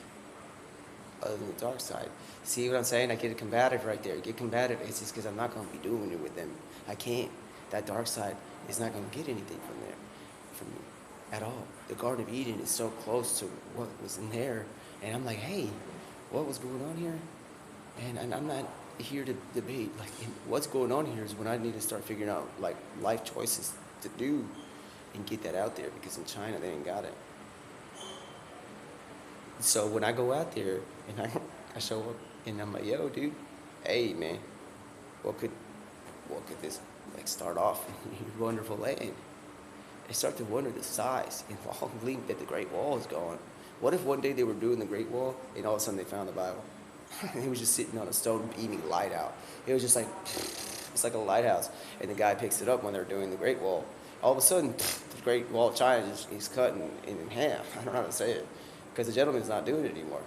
other than the dark side. See what I'm saying? I get combative right there. Get combative. It's just because I'm not going to be doing it with them. I can't. That dark side is not going to get anything from there, from me, at all. The Garden of Eden is so close to what was in there, and I'm like, hey, what was going on here? And I'm not here to debate. Like, what's going on here is when I need to start figuring out like life choices to do and get that out there, because in China they ain't got it. So when I go out there and I show up and I'm like, yo, dude, hey, man, what could, what could this like start off in your wonderful land? They start to wonder the size and long length that the Great Wall is gone. What if one day they were doing the Great Wall and all of a sudden they found the Bible? It was just sitting on a stone beaming light out. It was just like, it's like a lighthouse. And the guy picks it up when they're doing the Great Wall. All of a sudden, the Great Wall of China is cut in half. I don't know how to say it. Because the gentleman's not doing it anymore.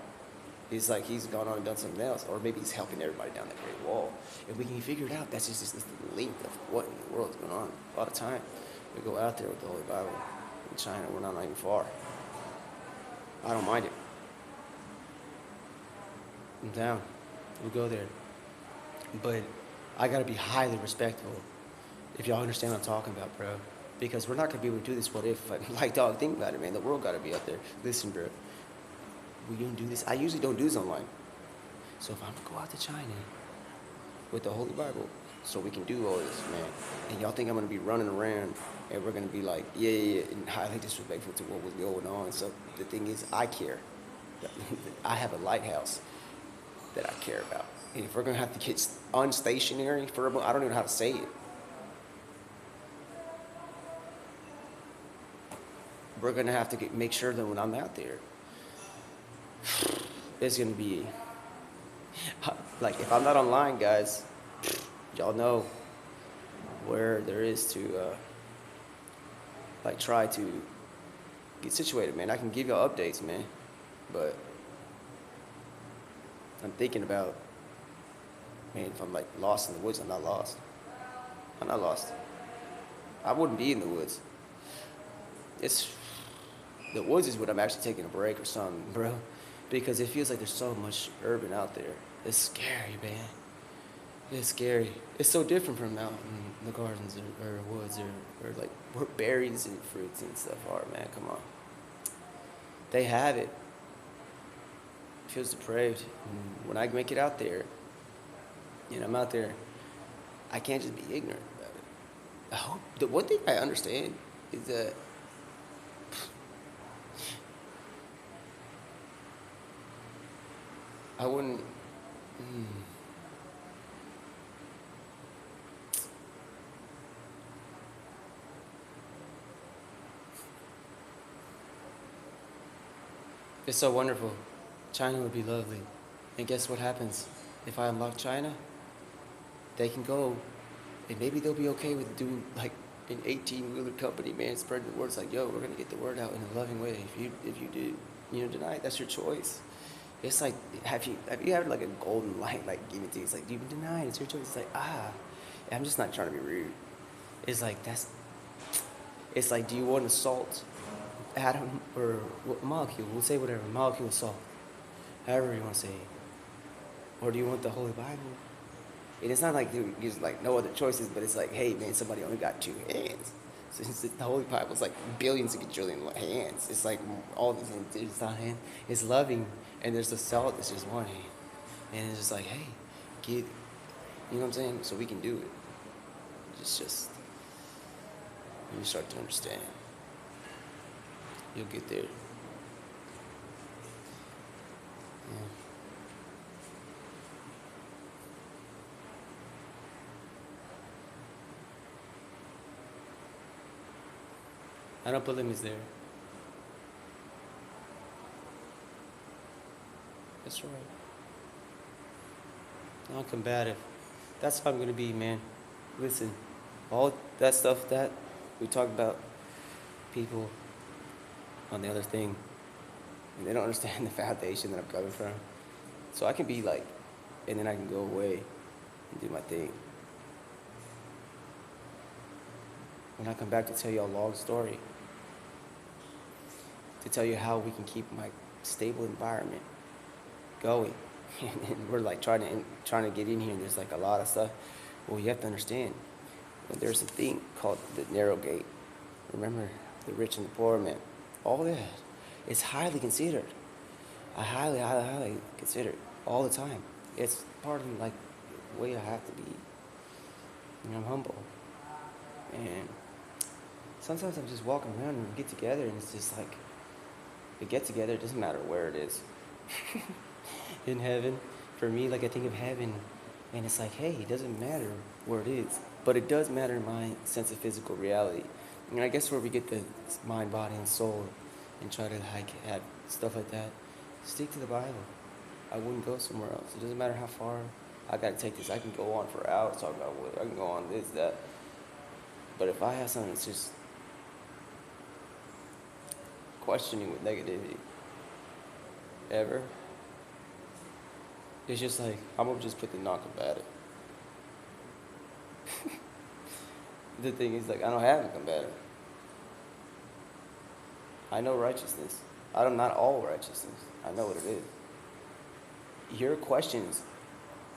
He's like, he's gone on and done something else. Or maybe he's helping everybody down the Great Wall. If we can figure it out, that's just the length of what in the world is going on. A lot of time, we go out there with the Holy Bible. In China, we're not even far. I don't mind it. I'm down. We'll go there. But I gotta be highly respectful if y'all understand what I'm talking about, bro. Because we're not gonna be able to do this what if. Like, dog, think about it, man. The world gotta be out there. Listen, bro. We don't do this. I usually don't do this online. So if I'm gonna go out to China with the Holy Bible, so we can do all this, man. And y'all think I'm gonna be running around and we're gonna be like, yeah, yeah, yeah, and highly disrespectful to what was going on. So the thing is, I care. I have a lighthouse that I care about. And if we're gonna have to get unstationary for a moment, I don't even know how to say it. We're gonna have to make sure that when I'm out there, it's gonna be like if I'm not online, guys, y'all know where there is to like try to get situated, man. I can give y'all updates, man, but I'm thinking about, man, if I'm like lost in the woods, I'm not lost. I'm not lost. I wouldn't be in the woods. It's the woods is when I'm actually taking a break or something, bro, because it feels like there's so much urban out there. It's scary, man. It's scary. It's so different from out in the gardens or woods or like where berries and fruits and stuff are, man. Come on. They have it. It feels depraved. And when I make it out there, I'm out there, I can't just be ignorant about it. I hope the one thing I understand is that I wouldn't. Mm, it's so wonderful. China would be lovely. And guess what happens? If I unlock China, they can go, and maybe they'll be okay with doing like an 18-wheeler company, man, spreading the word. It's like, yo, we're gonna get the word out in a loving way. If you do, deny it, that's your choice. It's like, have you had like a golden light like given to you? It's like, you can deny it, it's your choice. It's like, I'm just not trying to be rude. It's like it's like, do you want to salt atom or what molecule? We'll say whatever molecule of salt, however you want to say it. Or do you want the Holy Bible? And it's not like there's like no other choices, but it's like, hey man, somebody only got two hands. Since the Holy Bible is like billions and gajillion hands, it's like all these hands. It's not hand. It's loving, and there's the salt that's just one hand, and it's just like, hey, get, you know what I'm saying? So we can do it. It's just when you start to understand, you'll get there. Yeah. I don't put limits there. That's right. Non-combative. That's how I'm gonna be, man. Listen, all that stuff that we talk about, people on the other thing, and they don't understand the foundation that I'm coming from. So I can be like, and then I can go away and do my thing. When I come back to tell you a long story, to tell you how we can keep my stable environment going. And we're like trying to get in here, and there's like a lot of stuff. Well, you have to understand, when there's a thing called the narrow gate. Remember, the rich and the poor, man. All that is highly considered. I highly, highly, highly consider it all the time. It's part of like the way I have to be. I'm humble, and sometimes I'm just walking around and we get together, and it's just like, we get together. It doesn't matter where it is. in heaven. For me, like I think of heaven, and it's like, hey, it doesn't matter where it is, but it does matter in my sense of physical reality. And I guess where we get the mind, body, and soul, and try to like have stuff like that, stick to the Bible. I wouldn't go somewhere else. It doesn't matter how far. I gotta take this. I can go on for hours talking about what I can go on this, that. But if I have something that's just questioning with negativity ever, it's just like I'm gonna just put the non-combative. The thing is, like, I don't have a combative. I know righteousness. I don't not all righteousness. I know what it is. Your questions,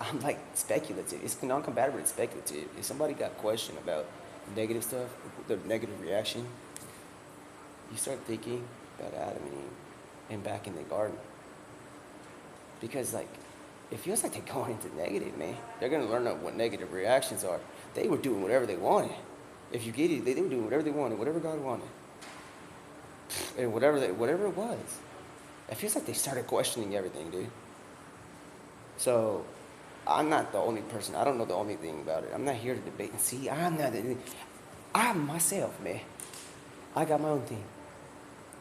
I'm like speculative. It's non-combative, but it's speculative. If somebody got a question about negative stuff, the negative reaction, you start thinking about Adam and Eve and back in the garden. Because like, it feels like they're going into negative, man. They're gonna learn what negative reactions are. They were doing whatever they wanted. If you get it, they were doing whatever they wanted, whatever God wanted, and whatever it was. It feels like they started questioning everything, dude. So, I'm not the only person. I don't know the only thing about it. I'm not here to debate. And see, I'm myself, man. I got my own thing.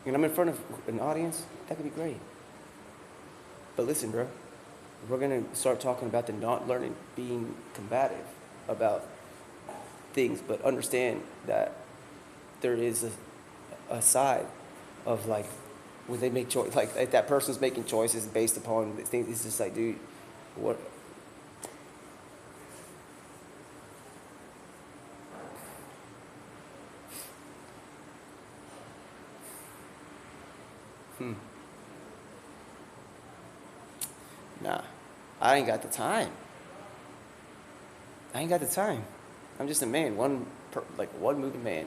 And I'm in front of an audience. That could be great. But listen, bro. We're gonna start talking about the not learning, being combative about things, but understand that there is a side of like when they make choice, like if that person's making choices based upon things. It's just like, dude, what? Hmm. Nah, I ain't got the time. I ain't got the time. I'm just a man, like one moving man.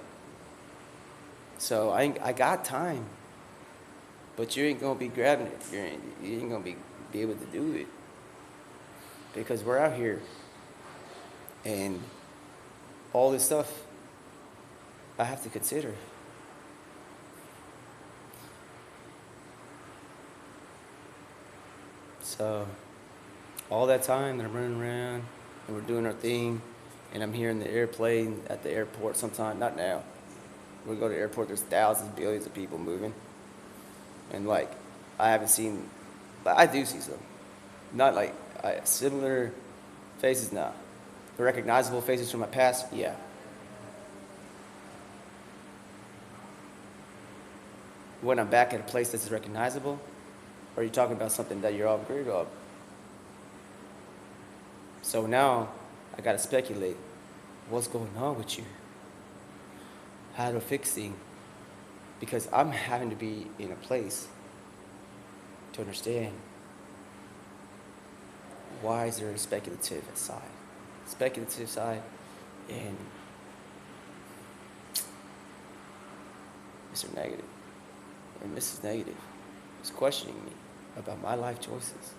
So I got time, but you ain't gonna be grabbing it. You ain't gonna be able to do it because we're out here and all this stuff I have to consider. So all that time that I'm running around and we're doing our thing, and I'm hearing the airplane at the airport sometime. Not now. When we go to the airport, there's thousands, billions of people moving, and like I haven't seen, but I do see some. Not like similar faces now. The recognizable faces from my past, yeah. When I'm back at a place that's recognizable, or are you talking about something that you're all agreed of? So now I gotta speculate. What's going on with you? How to fix things? Because I'm having to be in a place to understand why is there a speculative side, and Mr. Negative, or Mrs. Negative is questioning me about my life choices.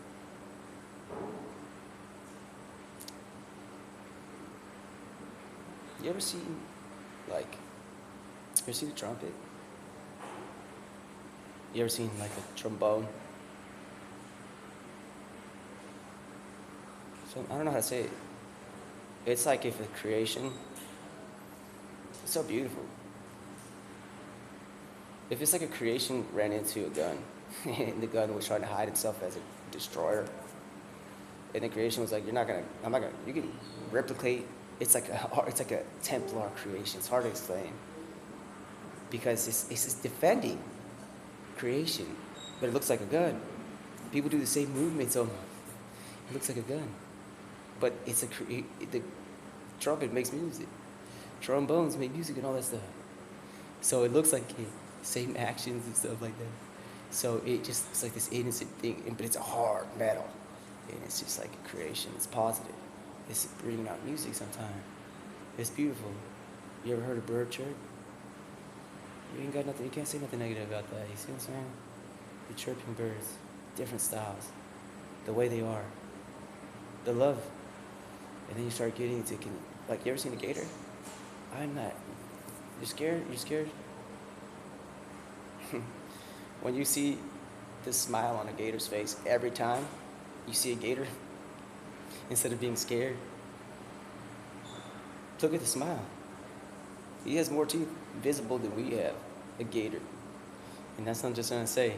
You ever seen, like, you ever seen a trumpet? You ever seen, like, a trombone? So, I don't know how to say it. It's like if a creation, it's so beautiful. If it's like a creation ran into a gun, and the gun was trying to hide itself as a destroyer, and the creation was like, I'm not gonna, you can replicate. It's like a Templar creation. It's hard to explain because it's defending creation, but it looks like a gun. People do the same movements on it looks like a gun, but the trumpet makes music, trombones make music and all that stuff. So it looks like same actions and stuff like that. So it just it's like this innocent thing, but it's a hard metal, and it's just like a creation. It's positive. It's bringing out music sometimes. It's beautiful. You ever heard a bird chirp? You ain't got nothing. You can't say nothing negative about that. You see what I'm saying? The chirping birds, different styles, the way they are, the love, and then you start getting into like you ever seen a gator? I'm not. You're scared. You're scared. When you see the smile on a gator's face every time you see a gator instead of being scared? Look at the smile. He has more teeth visible than we have, a gator. And that's not just gonna say.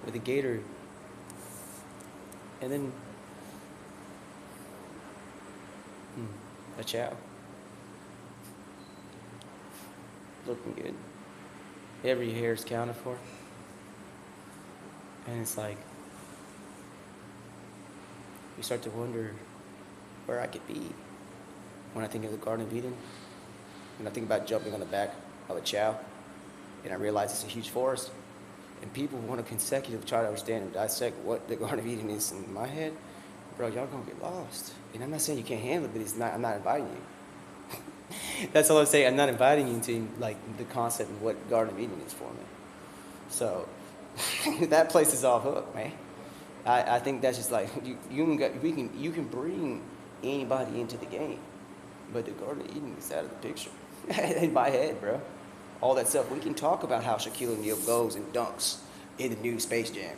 With a gator, and then a chow. Looking good. Every hair is counted for. And it's like, you start to wonder where I could be when I think of the Garden of Eden. When I think about jumping on the back of a chow, and I realize it's a huge forest, and people want to consecutively try to understand and dissect what the Garden of Eden is in my head, bro, y'all gonna get lost. And I'm not saying you can't handle it, but I'm not inviting you. That's all I'm saying. I'm not inviting you into like the concept of what Garden of Eden is for me. So that place is off hook, man. I think that's just like you can bring anybody into the game, but the Garden of Eden is out of the picture in my head, bro. All that stuff. We can talk about how Shaquille O'Neal goes and dunks in the new Space Jam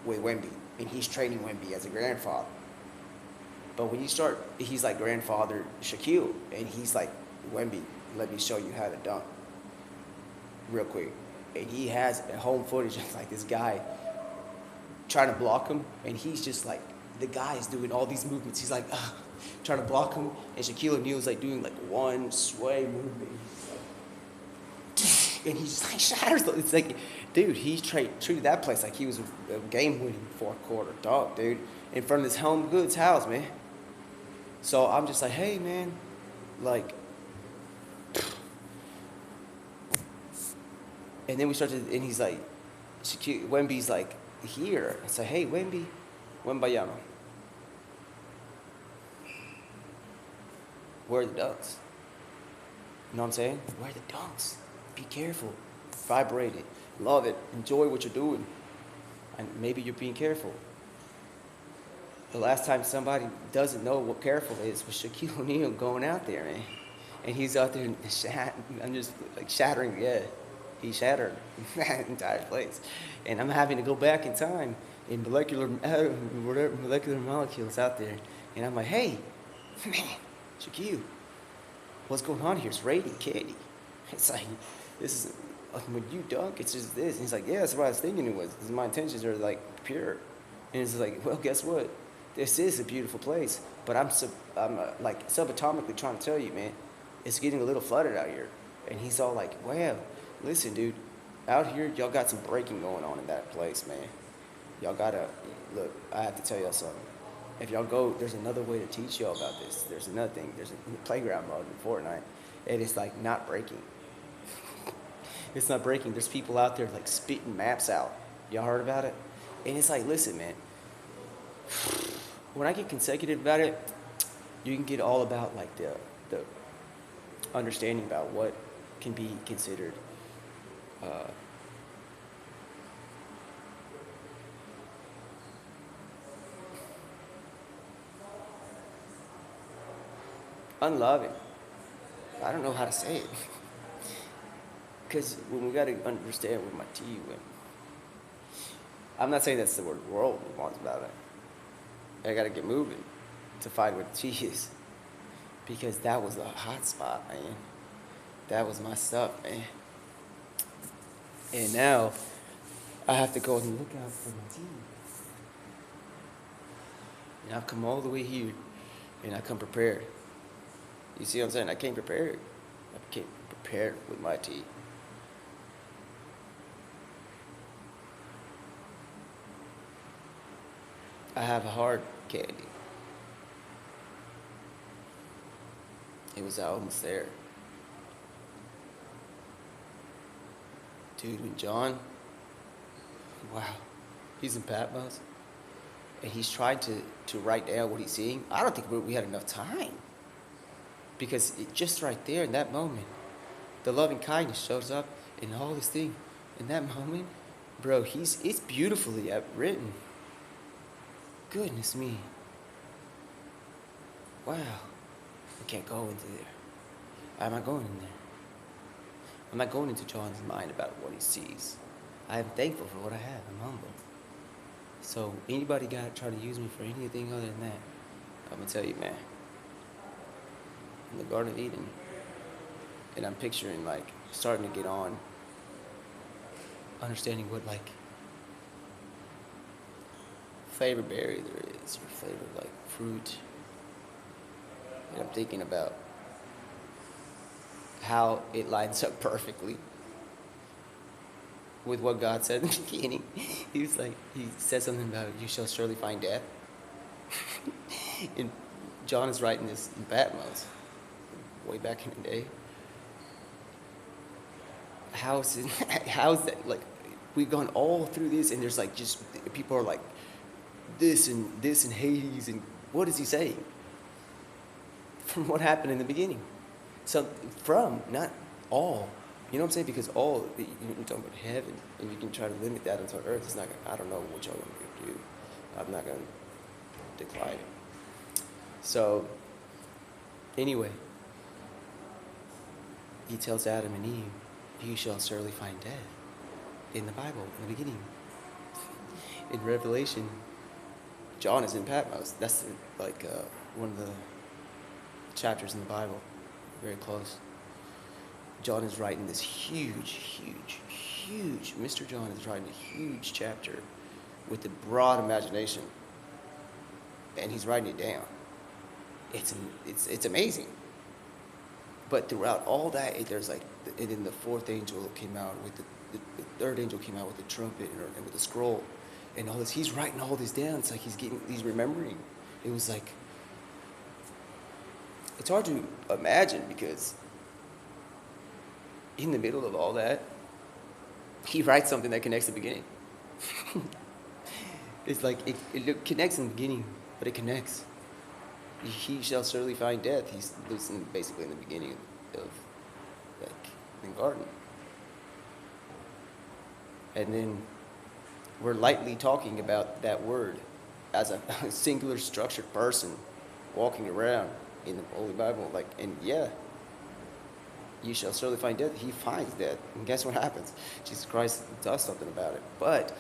with Wemby, and he's training Wemby as a grandfather. But when you start, he's like grandfather Shaquille, and he's like, Wemby, let me show you how to dunk real quick. And he has a home footage of like this guy trying to block him, and he's just like, the guy is doing all these movements. He's like, trying to block him, and Shaquille O'Neal's like doing like one sway movement. And he just like shatters. It's like, dude, he treated that place like he was a game-winning fourth quarter dog, dude, in front of this Home Goods house, man. So I'm just like, hey, man, like, and then we started, and he's like, Wemby's like here. I say, hey, Wemby, Wembayama, where are the dunks? You know what I'm saying? Where are the dunks? Be careful. Vibrate it. Love it. Enjoy what you're doing. And maybe you're being careful. The last time somebody doesn't know what careful is was Shaquille O'Neal going out there, man. And he's out there, I'm just like shattering, yeah. He shattered that entire place. And I'm having to go back in time in molecular molecules out there. And I'm like, hey, man, Shaquille, what's going on here? It's raining candy. It's like, this is, like, when you dunk, it's just this. And he's like, yeah, that's what I was thinking it was. My intentions are like pure. And it's like, well, guess what? This is a beautiful place, but I'm like subatomically trying to tell you, man, it's getting a little flooded out here. And he's all like, wow, listen, dude, out here, y'all got some breaking going on in that place, man. Y'all gotta, look, I have to tell y'all something. If y'all go, there's another way to teach y'all about this. There's another thing. There's a playground mode in Fortnite. And it's like not breaking. It's not breaking. There's people out there like spitting maps out. Y'all heard about it? And it's like, listen, man. When I get consecutive about it, you can get all about like the understanding about what can be considered unloving. I don't know how to say it. Because when we got to understand where my T went, I'm not saying that's the word the world wants about it. I got to get moving to find where the T is. Because that was a hot spot, man. That was my stuff, man. And now I have to go and look out for my T. And I've come all the way here, and I come prepared. You see what I'm saying? I came prepared. I came prepared with my T. I have a hard candy. It was almost there. Dude, when John, wow, he's in Patmos, and he's trying to write down what he's seeing. I don't think we had enough time. Because just right there in that moment, the loving kindness shows up in all this thing. In that moment, bro, it's beautifully written. Goodness me. Wow. I can't go into there. I'm not going in there. I'm not going into John's mind about what he sees. I am thankful for what I have. I'm humble. So anybody got try to use me for anything other than that, I'm gonna tell you, man. In the Garden of Eden, and I'm picturing like starting to get on, understanding what like favorite berry there is, or favorite like fruit. And I'm thinking about how it lines up perfectly with what God said in the beginning. He was like, he said something about you shall surely find death. And John is writing this in Patmos, way back in the day. How's it, how's that like? We've gone all through this, and there's like just people are like this and Hades, and what is he saying? From what happened in the beginning. So from, not all. You know what I'm saying? Because all, you're talking about heaven, and you can try to limit that unto earth. It's not gonna, I don't know what y'all want me to do. I'm not going to decline it. So, anyway, he tells Adam and Eve, you shall surely find death. In the Bible, in the beginning. In Revelation, John is in Patmos. That's like one of the chapters in the Bible, very close. John is writing this huge, Mr. John is writing a huge chapter with a broad imagination, and he's writing it down. It's amazing. But throughout all that, there's like, and then the fourth angel came out with the third angel came out with the trumpet and with the scroll, and all this. He's writing all this down. It's like he's remembering. It was like, it's hard to imagine because in the middle of all that, he writes something that connects the beginning. It's like it connects in the beginning, but it connects. He shall surely find death. He's basically in the beginning of like the garden. And then we're lightly talking about that word as a singular structured person walking around in the Holy Bible. Like, and yeah, you shall surely find death. He finds death. And guess what happens? Jesus Christ does something about it. But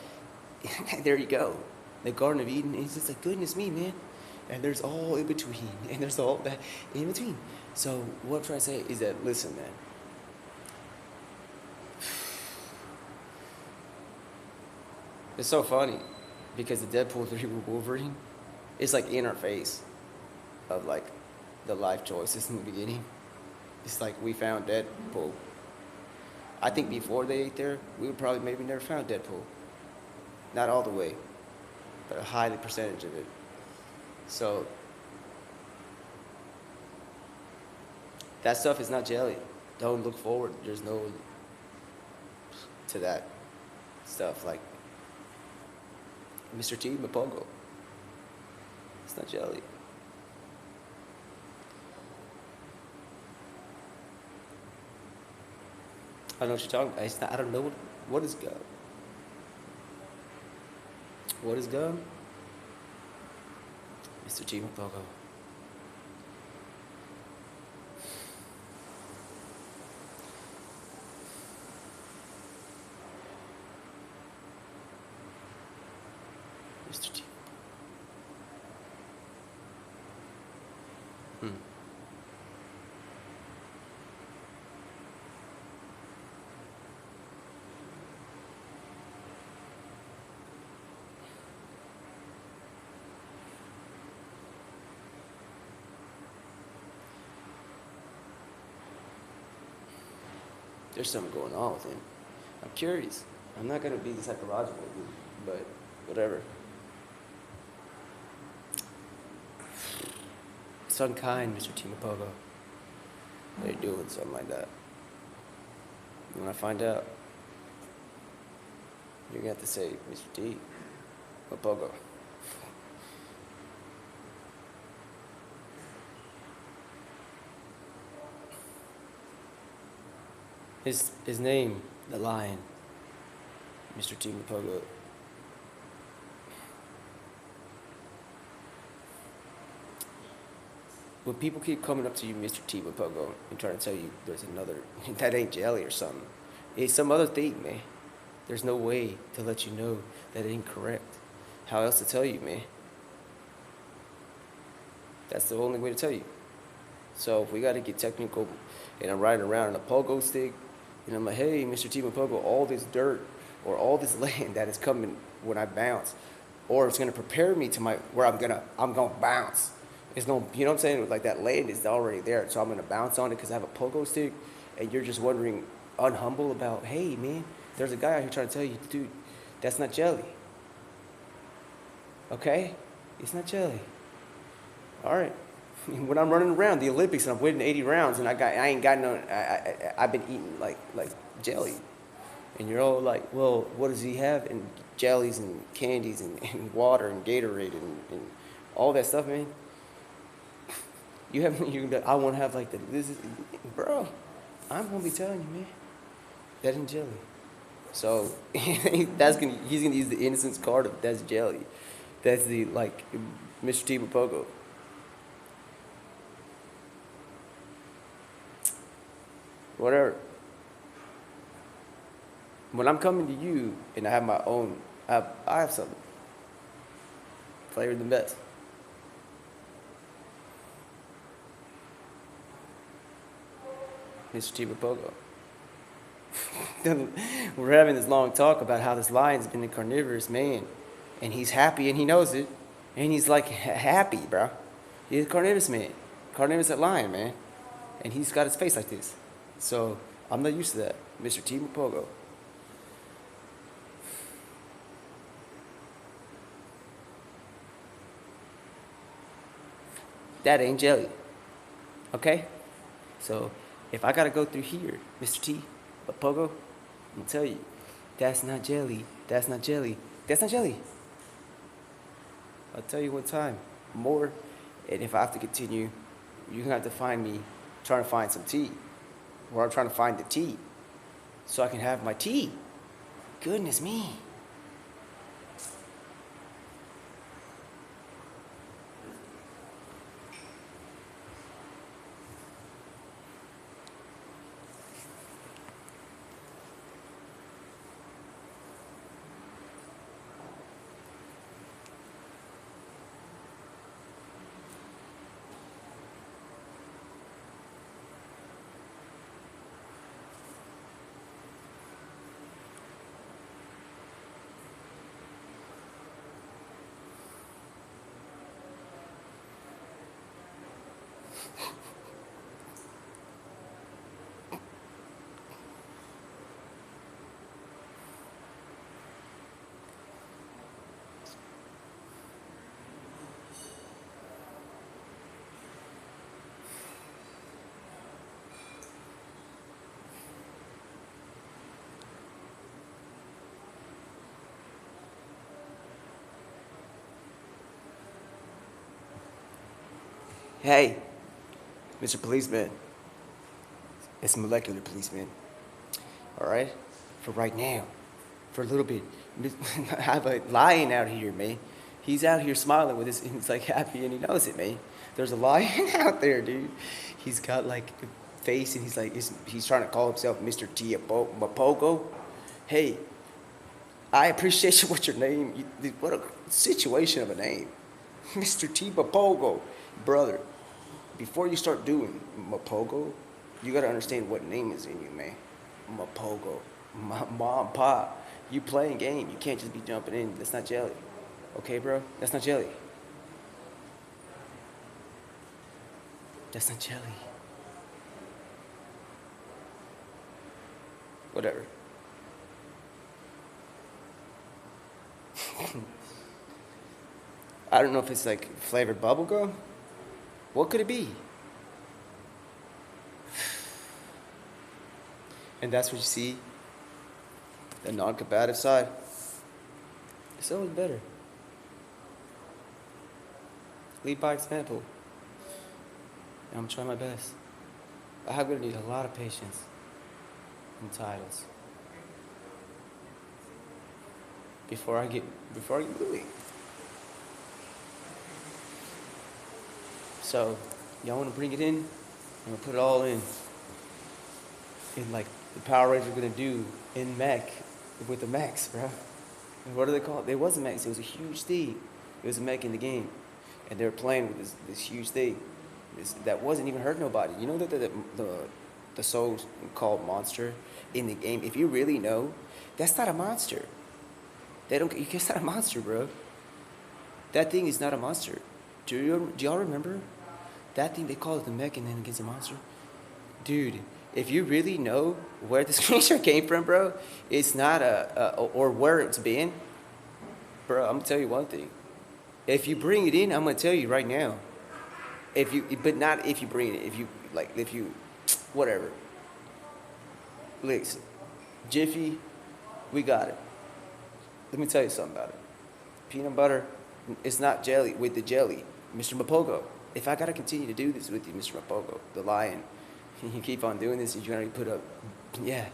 there you go. The Garden of Eden is just like, goodness me, man. And there's all in between. And there's all that in between. So what I'm trying to say is that, listen, man. It's so funny because the Deadpool 3 with Wolverine, it's like in our face of like the life choices in the beginning. It's like we found Deadpool. I think before they ate there, we would probably maybe never found Deadpool. Not all the way, but a high percentage of it. So that stuff is not jelly. Don't look forward. There's no to that stuff like Mr. T, Mapogo. It's not jelly. I don't know what you're talking about. It's not, I don't know what is gum. What is gum? Mr. T, Mapogo. Mr. T. There's something going on with him. I'm curious. I'm not going to be psychological, but whatever. It's unkind, Mr. Timapogo. They're doing something like that. When I find out, you're going to have to say, Mr. T, Mapogo. His name, the lion, Mr. T. Mapogo. When people keep coming up to you, Mr. T. Mapogo, and trying to tell you there's another, that ain't jelly or something. It's some other thing, man. There's no way to let you know that it ain't correct. How else to tell you, man? That's the only way to tell you. So if we got to get technical, and I'm riding around in a pogo stick, and I'm like, hey, Mr. T. Pogo, all this dirt or all this land that is coming when I bounce, or it's gonna prepare me to my where I'm gonna bounce. It's gonna, you know what I'm saying? Like that land is already there, so I'm gonna bounce on it because I have a pogo stick, and you're just wondering, unhumble about, hey man, there's a guy out here trying to tell you, dude, that's not jelly. Okay, it's not jelly. All right. When I'm running around the Olympics and I'm winning 80 rounds and I ain't got no, I've been eating like jelly, and you're all like, well, what does he have? And jellies and candies and water and Gatorade and all that stuff, man. You have I want to have like this is, bro. I'm gonna be telling you, man, that ain't jelly. So he's gonna use the innocence card of that's jelly. That's the like Mr. T. Pogo. Whatever. When I'm coming to you and I have my own, I have something flavored the best. Mr. Chiba Pogo. We're having this long talk about how this lion's been a carnivorous man, and he's happy and he knows it, and he's like happy, bro. He's a carnivorous man, carnivorous lion, man, and he's got his face like this. So I'm not used to that, Mr. Chiba Pogo. That ain't jelly, okay? So if I gotta go through here, Mr. T, but Pogo, I'm gonna tell you, that's not jelly. That's not jelly. That's not jelly. I'll tell you one time more, and if I have to continue, you're gonna have to find me trying to find some tea, or I'm trying to find the tea, so I can have my tea. Goodness me. Hey, Mr. Policeman. It's molecular policeman. All right? For right now. For a little bit. I have a lion out here, man. He's out here smiling with his, he's like happy and he knows it, man. There's a lion out there, dude. He's got like a face and he's like, he's trying to call himself Mr. T. Mapogo. Hey, I appreciate you what your name, what a situation of a name. Mr. T. Mapogo. Brother, before you start doing Mapogo, you gotta understand what name is in you, man. Mapogo. Mom, pop. You playing game. You can't just be jumping in. That's not jelly. Okay, bro? That's not jelly. That's not jelly. Whatever. I don't know if it's like flavored bubblegum. What could it be? And that's what you see, the non-combative side. It's always better. Lead by example. And I'm trying my best. I'm gonna need a lot of patience and titles before I get moving. So, y'all want to bring it in? I'm going to put it all in like the Power Rangers are going to do in mech with the mechs, bro. What do they call it? It wasn't Max. It was a huge thing. It was a mech in the game, and they were playing with this huge thing. That wasn't even hurt nobody. You know that the so called monster in the game. If you really know, that's not a monster. They don't. It's not a monster, bro. That thing is not a monster. Do y'all remember that thing they call it the mech and then against the monster? Dude, if you really know where this creature came from, bro, it's not or where it's been, bro. I'm gonna tell you one thing. If you bring it in, I'm gonna tell you right now. But not if you bring it. If you, whatever. Listen, Jiffy, we got it. Let me tell you something about it. Peanut butter, it's not jelly with the jelly. Mr. Mapogo, if I gotta continue to do this with you, Mr. Mapogo, the lion, you keep on doing this, you're gonna put up, yeah.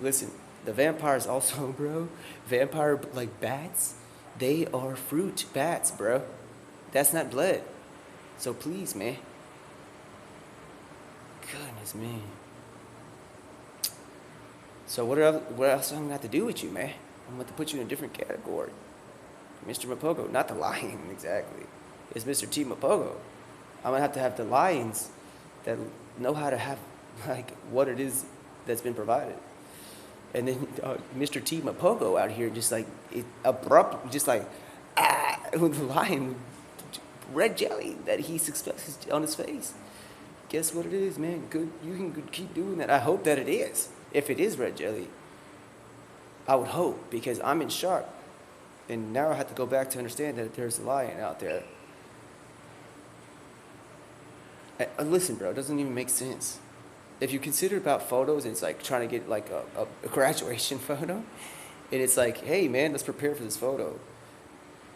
Listen, the vampires also, bro, vampire, like bats, they are fruit bats, bro. That's not blood. So please, man. Goodness, man. So what else am I gonna have to do with you, man? I'm gonna have to put you in a different category. Mr. Mapogo, not the lion exactly. It's Mr. T Mapogo. I'm gonna have to have the lions that know how to have like what it is that's been provided. And then Mr. T Mapogo out here just like abrupt, just like with the lion, red jelly that he suspects on his face. Guess what it is, man? Good, you can keep doing that. I hope that it is. If it is red jelly, I would hope, because I'm in shock. And now I have to go back to understand that there's a lion out there. Listen, bro, it doesn't even make sense. If you consider about photos, and it's like trying to get like a graduation photo, and it's like, hey, man, let's prepare for this photo.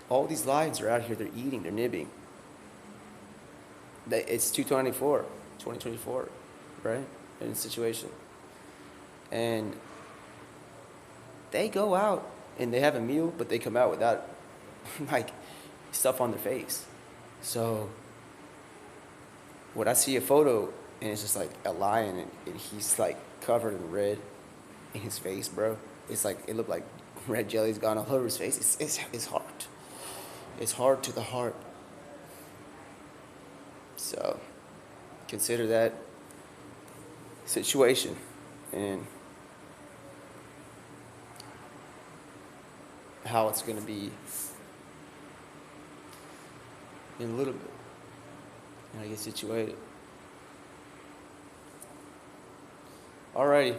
All these lions are out here, they're eating, they're nibbing. It's 2024, right? In a situation. And they go out and they have a meal, but they come out without like stuff on their face. So when I see a photo and it's just like a lion and he's like covered in red in his face, bro, it's like it looked like red jelly's gone all over his face. It's hard. It's hard to the heart. So consider that situation and how it's going to be in a little bit when I get situated. Alrighty.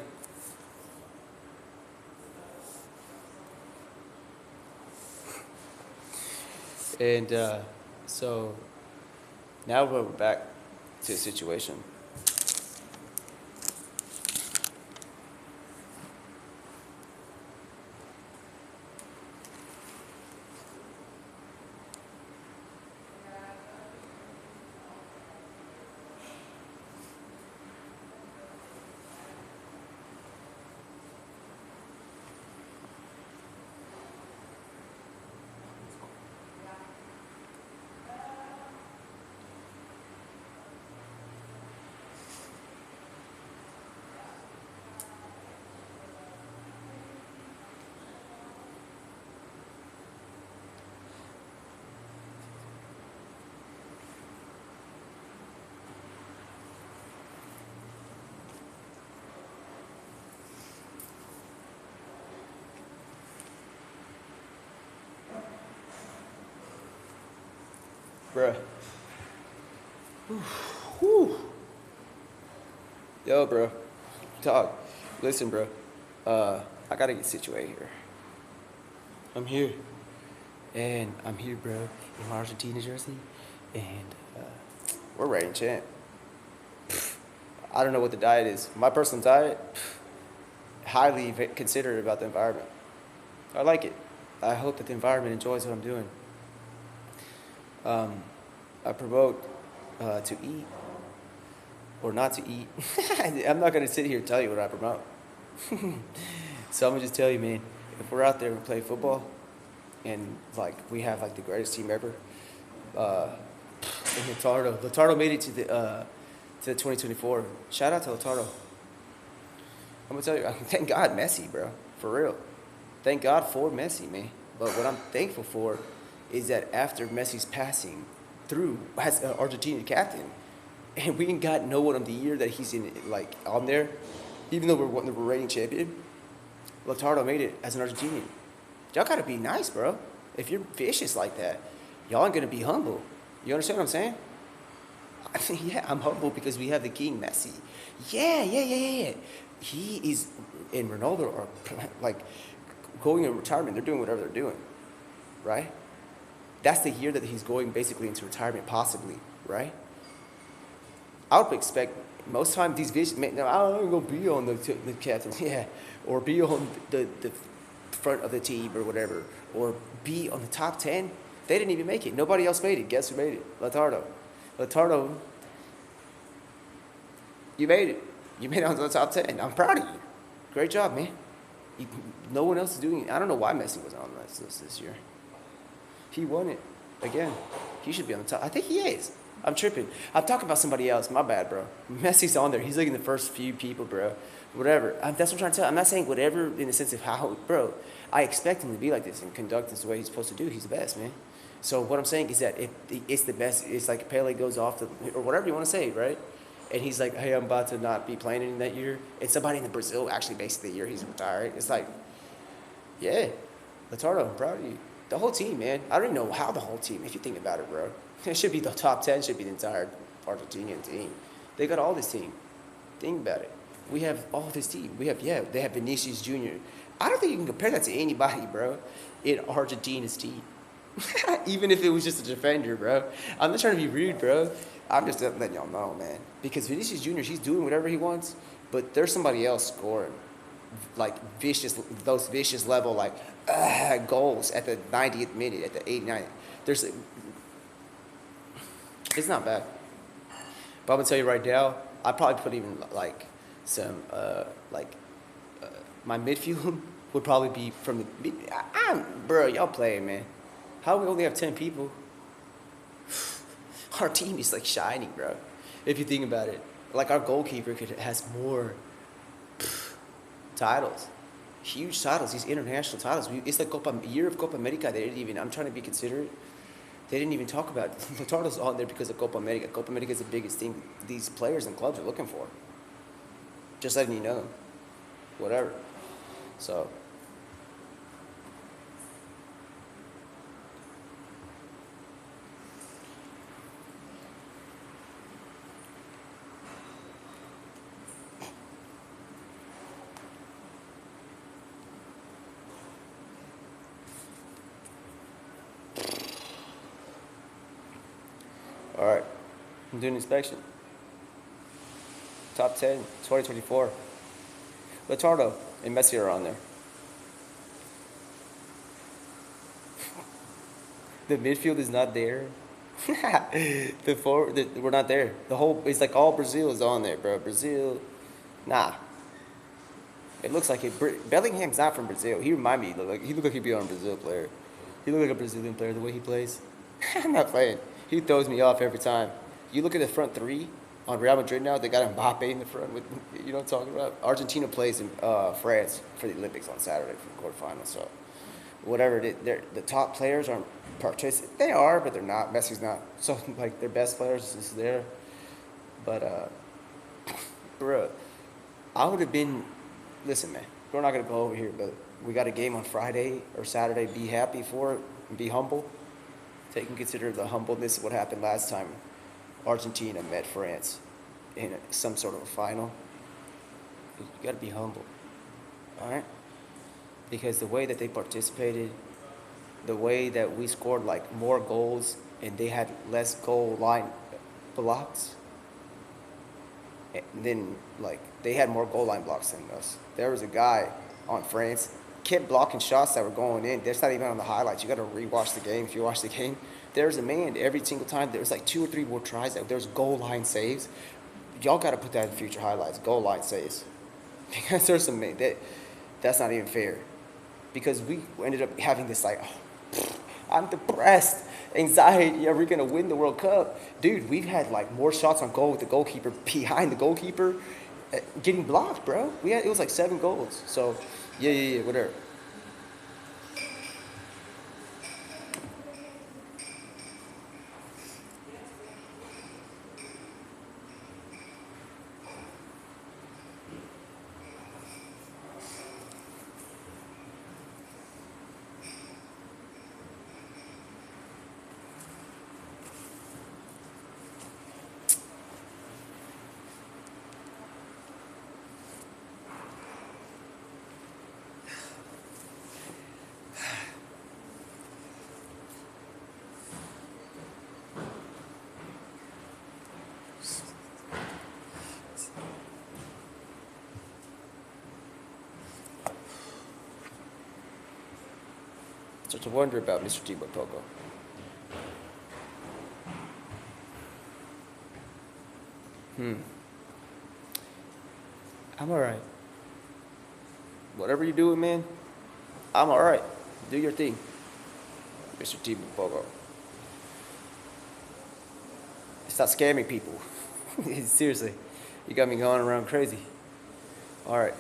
And so now we're back to the situation. Bruh. Whew. Yo, bro. Talk. Listen, bro. I gotta get situated here. I'm here. And I'm here, bro, in my Argentina jersey. And we're reigning champ. I don't know what the diet is. My personal diet, highly considerate about the environment. I like it. I hope that the environment enjoys what I'm doing. I promote to eat or not to eat. I'm not going to sit here and tell you what I promote. So I'm going to just tell you, man, if we're out there and play football and like we have like the greatest team ever, and Latardo made it to the 2024. Shout out to Latardo. I'm going to tell you, thank God Messi, bro, for real. Thank God for Messi, man. But what I'm thankful for is that after Messi's passing through as an Argentinian captain, and we ain't got no one of the year that he's in like on there, even though we're the reigning champion, Lautaro made it as an Argentinian. Y'all gotta be nice, bro. If you're vicious like that, y'all ain't gonna be humble. You understand what I'm saying? I mean, yeah, I'm humble because we have the king, Messi. Yeah. He is, and Ronaldo are like going in retirement. They're doing whatever they're doing, right? That's the year that he's going basically into retirement, possibly, right? I would expect most time these vision. No, I'm gonna be on the captain, yeah, or be on the front of the team or whatever, or be on the top 10. They didn't even make it. Nobody else made it. Guess who made it? Lautaro. Lautaro, you made it. You made it onto the top 10. I'm proud of you. Great job, man. You, no one else is doing it. I don't know why Messi was on that list this year. He won it again. He should be on the top. I think he is. I'm tripping. I'm talking about somebody else. My bad, bro. Messi's on there. He's like in the first few people, bro. Whatever. That's what I'm trying to tell. I'm not saying whatever in the sense of how, bro. I expect him to be like this and conduct this the way he's supposed to do. He's the best, man. So what I'm saying is that if it's the best, it's like Pele goes off the, or whatever you want to say, right? And he's like, hey, I'm about to not be playing in that year. And somebody in Brazil actually makes the year he's retired. It's like, yeah, Lautaro, I'm proud of you. The whole team, man. I don't even know how the whole team, if you think about it, bro. It should be the top 10, should be the entire Argentinian team. They got all this team. Think about it. We have all this team. We have, yeah, they have Vinicius Jr. I don't think you can compare that to anybody, bro, in Argentina's team. Even if it was just a defender, bro. I'm not trying to be rude, bro. I'm just letting y'all know, man. Because Vinicius Jr., he's doing whatever he wants, but there's somebody else scoring like those vicious level, like goals at the 90th minute, at the 89th. It's not bad. But I'm gonna tell you right now, I'd probably put even like some my midfield would probably be from the. Bro, y'all playing, man. How we only have 10 people? Our team is like shining, bro. If you think about it, like our goalkeeper has more titles, huge titles. These international titles. It's like year of Copa America. They didn't even. I'm trying to be considerate. They didn't even talk about it. Lautaro's on there because of Copa America. Copa America is the biggest thing these players and clubs are looking for. Just letting you know. Whatever. So. All right. I'm doing inspection. Top 10, 2024. Lautaro and Messi are on there. The midfield is not there. We're not there. It's like all Brazil is on there, bro. Brazil, nah. It looks like it. Bellingham's not from Brazil. He remind me. He looked like he'd be on a Brazil player. He looked like a Brazilian player the way he plays. I'm not playing. He throws me off every time. You look at the front three on Real Madrid now. They got Mbappe in the front. With, you know what I'm talking about? Argentina plays in France for the Olympics on Saturday for the quarterfinals. So whatever it is, the top players aren't participating. They are, but they're not. Messi's not. So like their best players is there. But bro, I would have been. Listen, man, we're not gonna go over here, but we got a game on Friday or Saturday. Be happy for it and be humble. Take and consider the humbleness of what happened last time Argentina met France in some sort of a final. You got to be humble, all right? Because the way that they participated, the way that we scored like more goals and they had less goal line blocks, and then like they had more goal line blocks than us. There was a guy on France kept blocking shots that were going in. That's not even on the highlights. You got to rewatch the game. If you watch the game, there's a man every single time. There's like 2 or 3 more tries. There's goal line saves. Y'all got to put that in future highlights. Goal line saves, because there's some man that's not even fair. Because we ended up having this like, oh, I'm depressed, anxiety. Are we gonna win the World Cup, dude? We've had like more shots on goal with the goalkeeper behind the goalkeeper, getting blocked, bro. It was like 7 goals. So. Yeah, whatever. start to wonder about Mr. T. Pogo. I'm alright. Whatever you're doing, man, I'm alright. Do your thing, Mr. T. Pogo. Stop scamming people. Seriously, you got me going around crazy. Alright.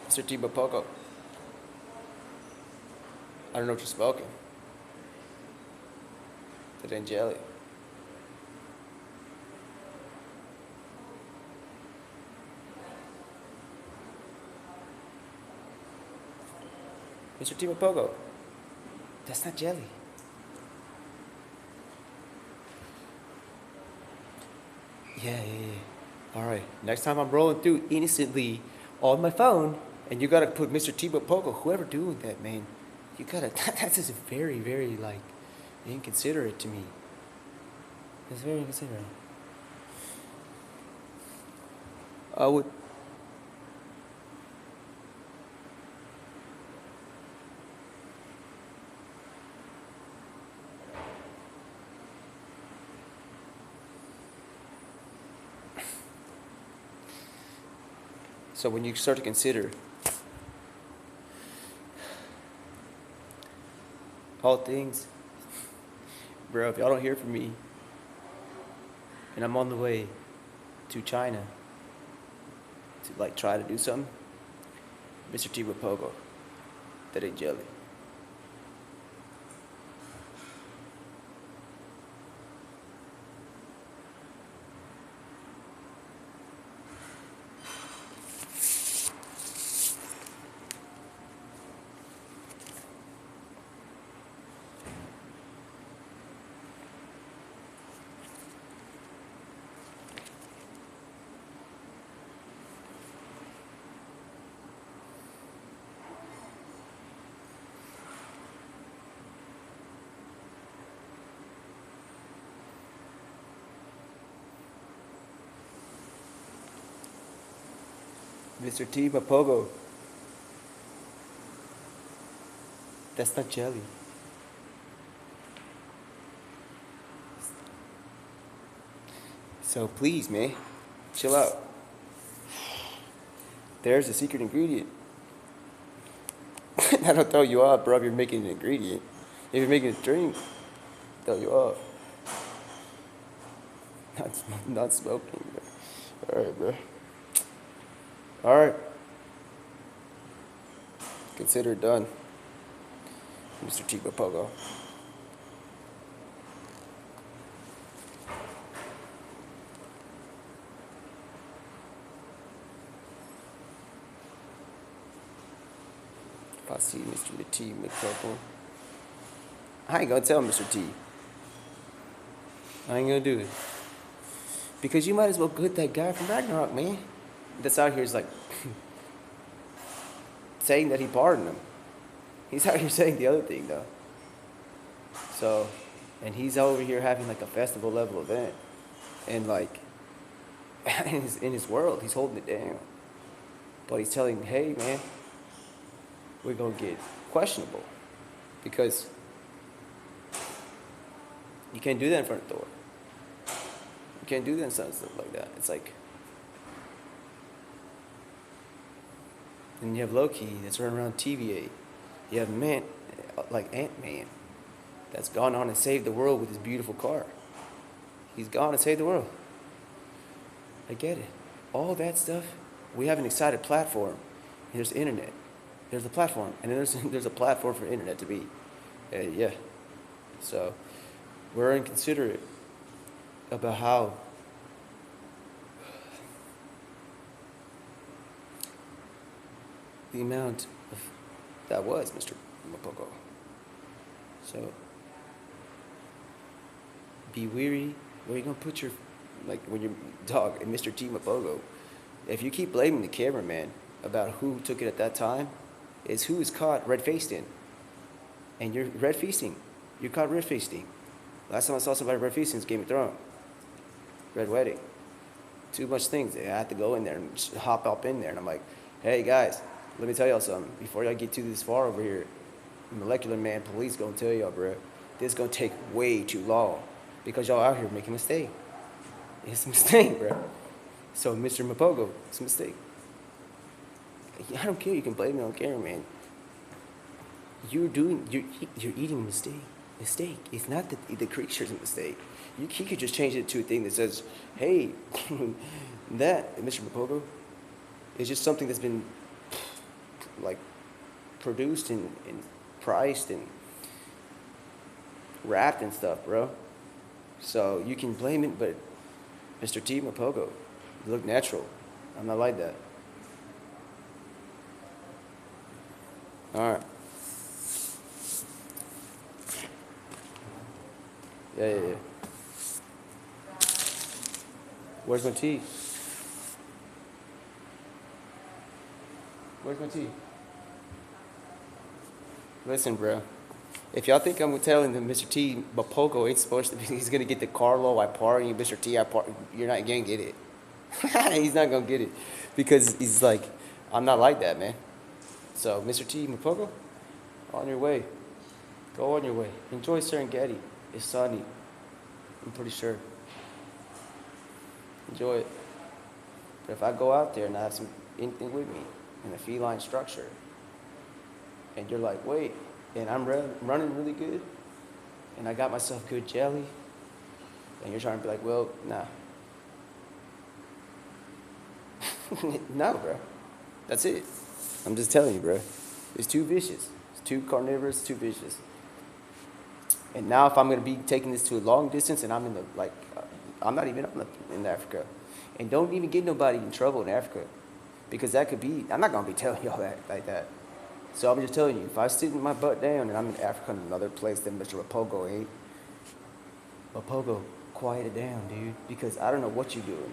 Mr. T. Pogo. I don't know what you're smoking. That ain't jelly. Mr. T. Pogo. That's not jelly. Yeah. All right. Next time I'm rolling through innocently on my phone, and you gotta put Mr. T. Pogo, whoever doing that, man, you gotta. That's just very, very like inconsiderate to me. It's very inconsiderate. I would. So when you start to consider all things, bro, if y'all don't hear from me, and I'm on the way to China to like try to do something, Mr. T. Pogo, that ain't jelly. Mr. T. Pogo, that's not jelly. So please, man, chill out. There's a secret ingredient. That'll throw you off, bro, if you're making an ingredient. If you're making a drink, throw you off. Not smoking, bro. Alright, bro. Alright. Consider it done, Mr. T. Pogo. If I see Mr. T. McPurple, I ain't gonna tell Mr. T. I ain't gonna do it. Because you might as well get that guy from Ragnarok, man. That's out here is like saying that he pardoned him. He's out here saying the other thing though. So, and he's over here having like a festival level event, and like in his world, he's holding it down. But he's telling, hey man, we're gonna get questionable because you can't do that in front of Thor. You can't do that in front of stuff like that. It's like. And you have Loki that's running around TVA. You have Man, like Ant-Man, that's gone on and saved the world with his beautiful car. He's gone and saved the world. I get it. All that stuff, we have an excited platform. There's the internet. There's the platform. And then there's a platform for internet to be. Yeah. So, we're inconsiderate about how the amount of that was, Mr. Pogo. So, be weary. Where you gonna put your, like when your dog and Mr. T Mapogo? If you keep blaming the cameraman about who took it at that time, is who is caught red faced in, and you're red feasting. You're caught red feasting. Last time I saw somebody red feasting was Game of Thrones, Red Wedding. Too much things. I had to go in there and just hop up in there, and I'm like, hey guys, let me tell y'all something. Before y'all get too this far over here, molecular man police gonna tell y'all, bro, this gonna take way too long because y'all out here making a mistake. It's a mistake, bro. So Mr. Mapogo, it's a mistake. I don't care. You can blame me on camera, man. You're eating a mistake. Mistake. It's not the creature's a mistake. He could just change it to a thing that says, hey, that, Mr. Mapogo, is just something that's been, like, produced and priced and wrapped and stuff, bro. So you can blame it, but Mr. T Mapogo, you look natural. I'm not like that. All right. Yeah. Where's my tea? Where's my tea? Listen, bro. If y'all think I'm telling them Mr. T Mapogo ain't supposed to be, he's gonna get the Carlo I party, Mr. T I party, you're not gonna get it. He's not gonna get it because he's like, I'm not like that, man. So, Mr. T Mapogo, on your way. Go on your way. Enjoy Serengeti. It's sunny. I'm pretty sure. Enjoy it. But if I go out there and I have anything with me in a feline structure, and you're like, wait, and I'm running really good, and I got myself good jelly, and you're trying to be like, well, nah. No, bro. That's it. I'm just telling you, bro. It's too vicious. It's too carnivorous, too vicious. And now if I'm going to be taking this to a long distance and I'm in the, like, I'm not even in Africa. And don't even get nobody in trouble in Africa. Because that could be, I'm not going to be telling y'all that like that. So I'm just telling you, if I sit my butt down and I'm in Africa in another place than Mr. Mapogo ain't, Mapogo, quiet it down, dude. Because I don't know what you're doing.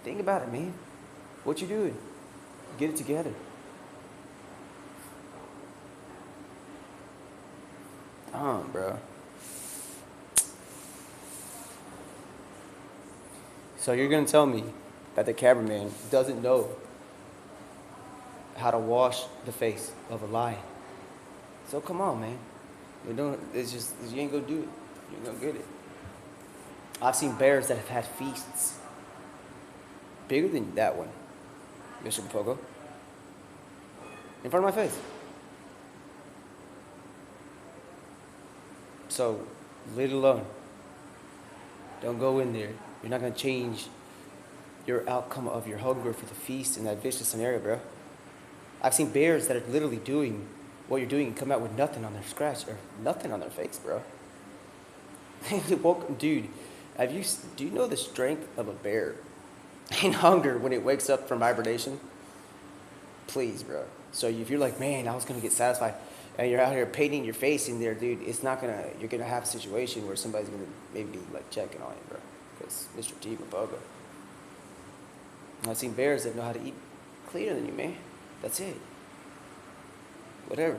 Think about it, man. What you doing? Get it together. Bro. So you're gonna tell me that the cameraman doesn't know how to wash the face of a lion? So come on, man. It's just, you ain't gonna do it. You ain't gonna get it. I've seen bears that have had feasts bigger than that one, Mr. Mapogo, in front of my face. So, leave it alone. Don't go in there. You're not gonna change your outcome of your hunger for the feast in that vicious scenario, bro. I've seen bears that are literally doing what you're doing and come out with nothing on their scratch or nothing on their face, bro. Dude, do you know the strength of a bear in hunger when it wakes up from hibernation? Please, bro. So if you're like, man, I was gonna get satisfied, and you're out here painting your face in there, dude, you're gonna have a situation where somebody's gonna maybe be like checking on you, bro. Because Mr. T Mapogo. I've seen bears that know how to eat cleaner than you, man. That's it. Whatever.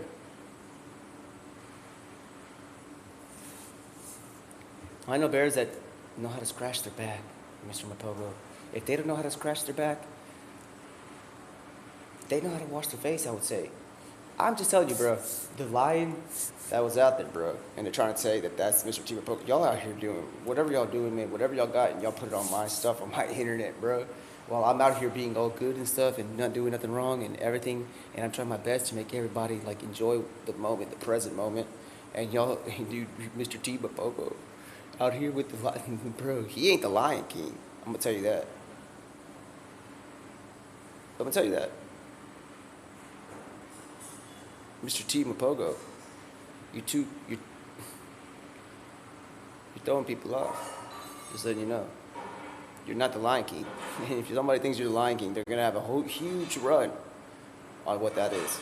I know bears that know how to scratch their back, Mr. Mapogo. If they don't know how to scratch their back, they know how to wash their face, I would say. I'm just telling you, bro, the lion that was out there, bro, and they're trying to say that that's Mr. T Mapogo. Y'all out here doing whatever y'all doing, man, whatever y'all got, and y'all put it on my stuff, on my internet, bro. While I'm out here being all good and stuff and not doing nothing wrong and everything, and I'm trying my best to make everybody, like, enjoy the moment, the present moment. And y'all, dude, Mr. T Mapogo out here with the lion, bro, he ain't the Lion King. I'm gonna tell you that. I'm gonna tell you that. Mr. T Mapogo, you're throwing people off. Just letting you know. You're not the Lion King. If somebody thinks you're the Lion King, they're gonna have a whole huge run on what that is.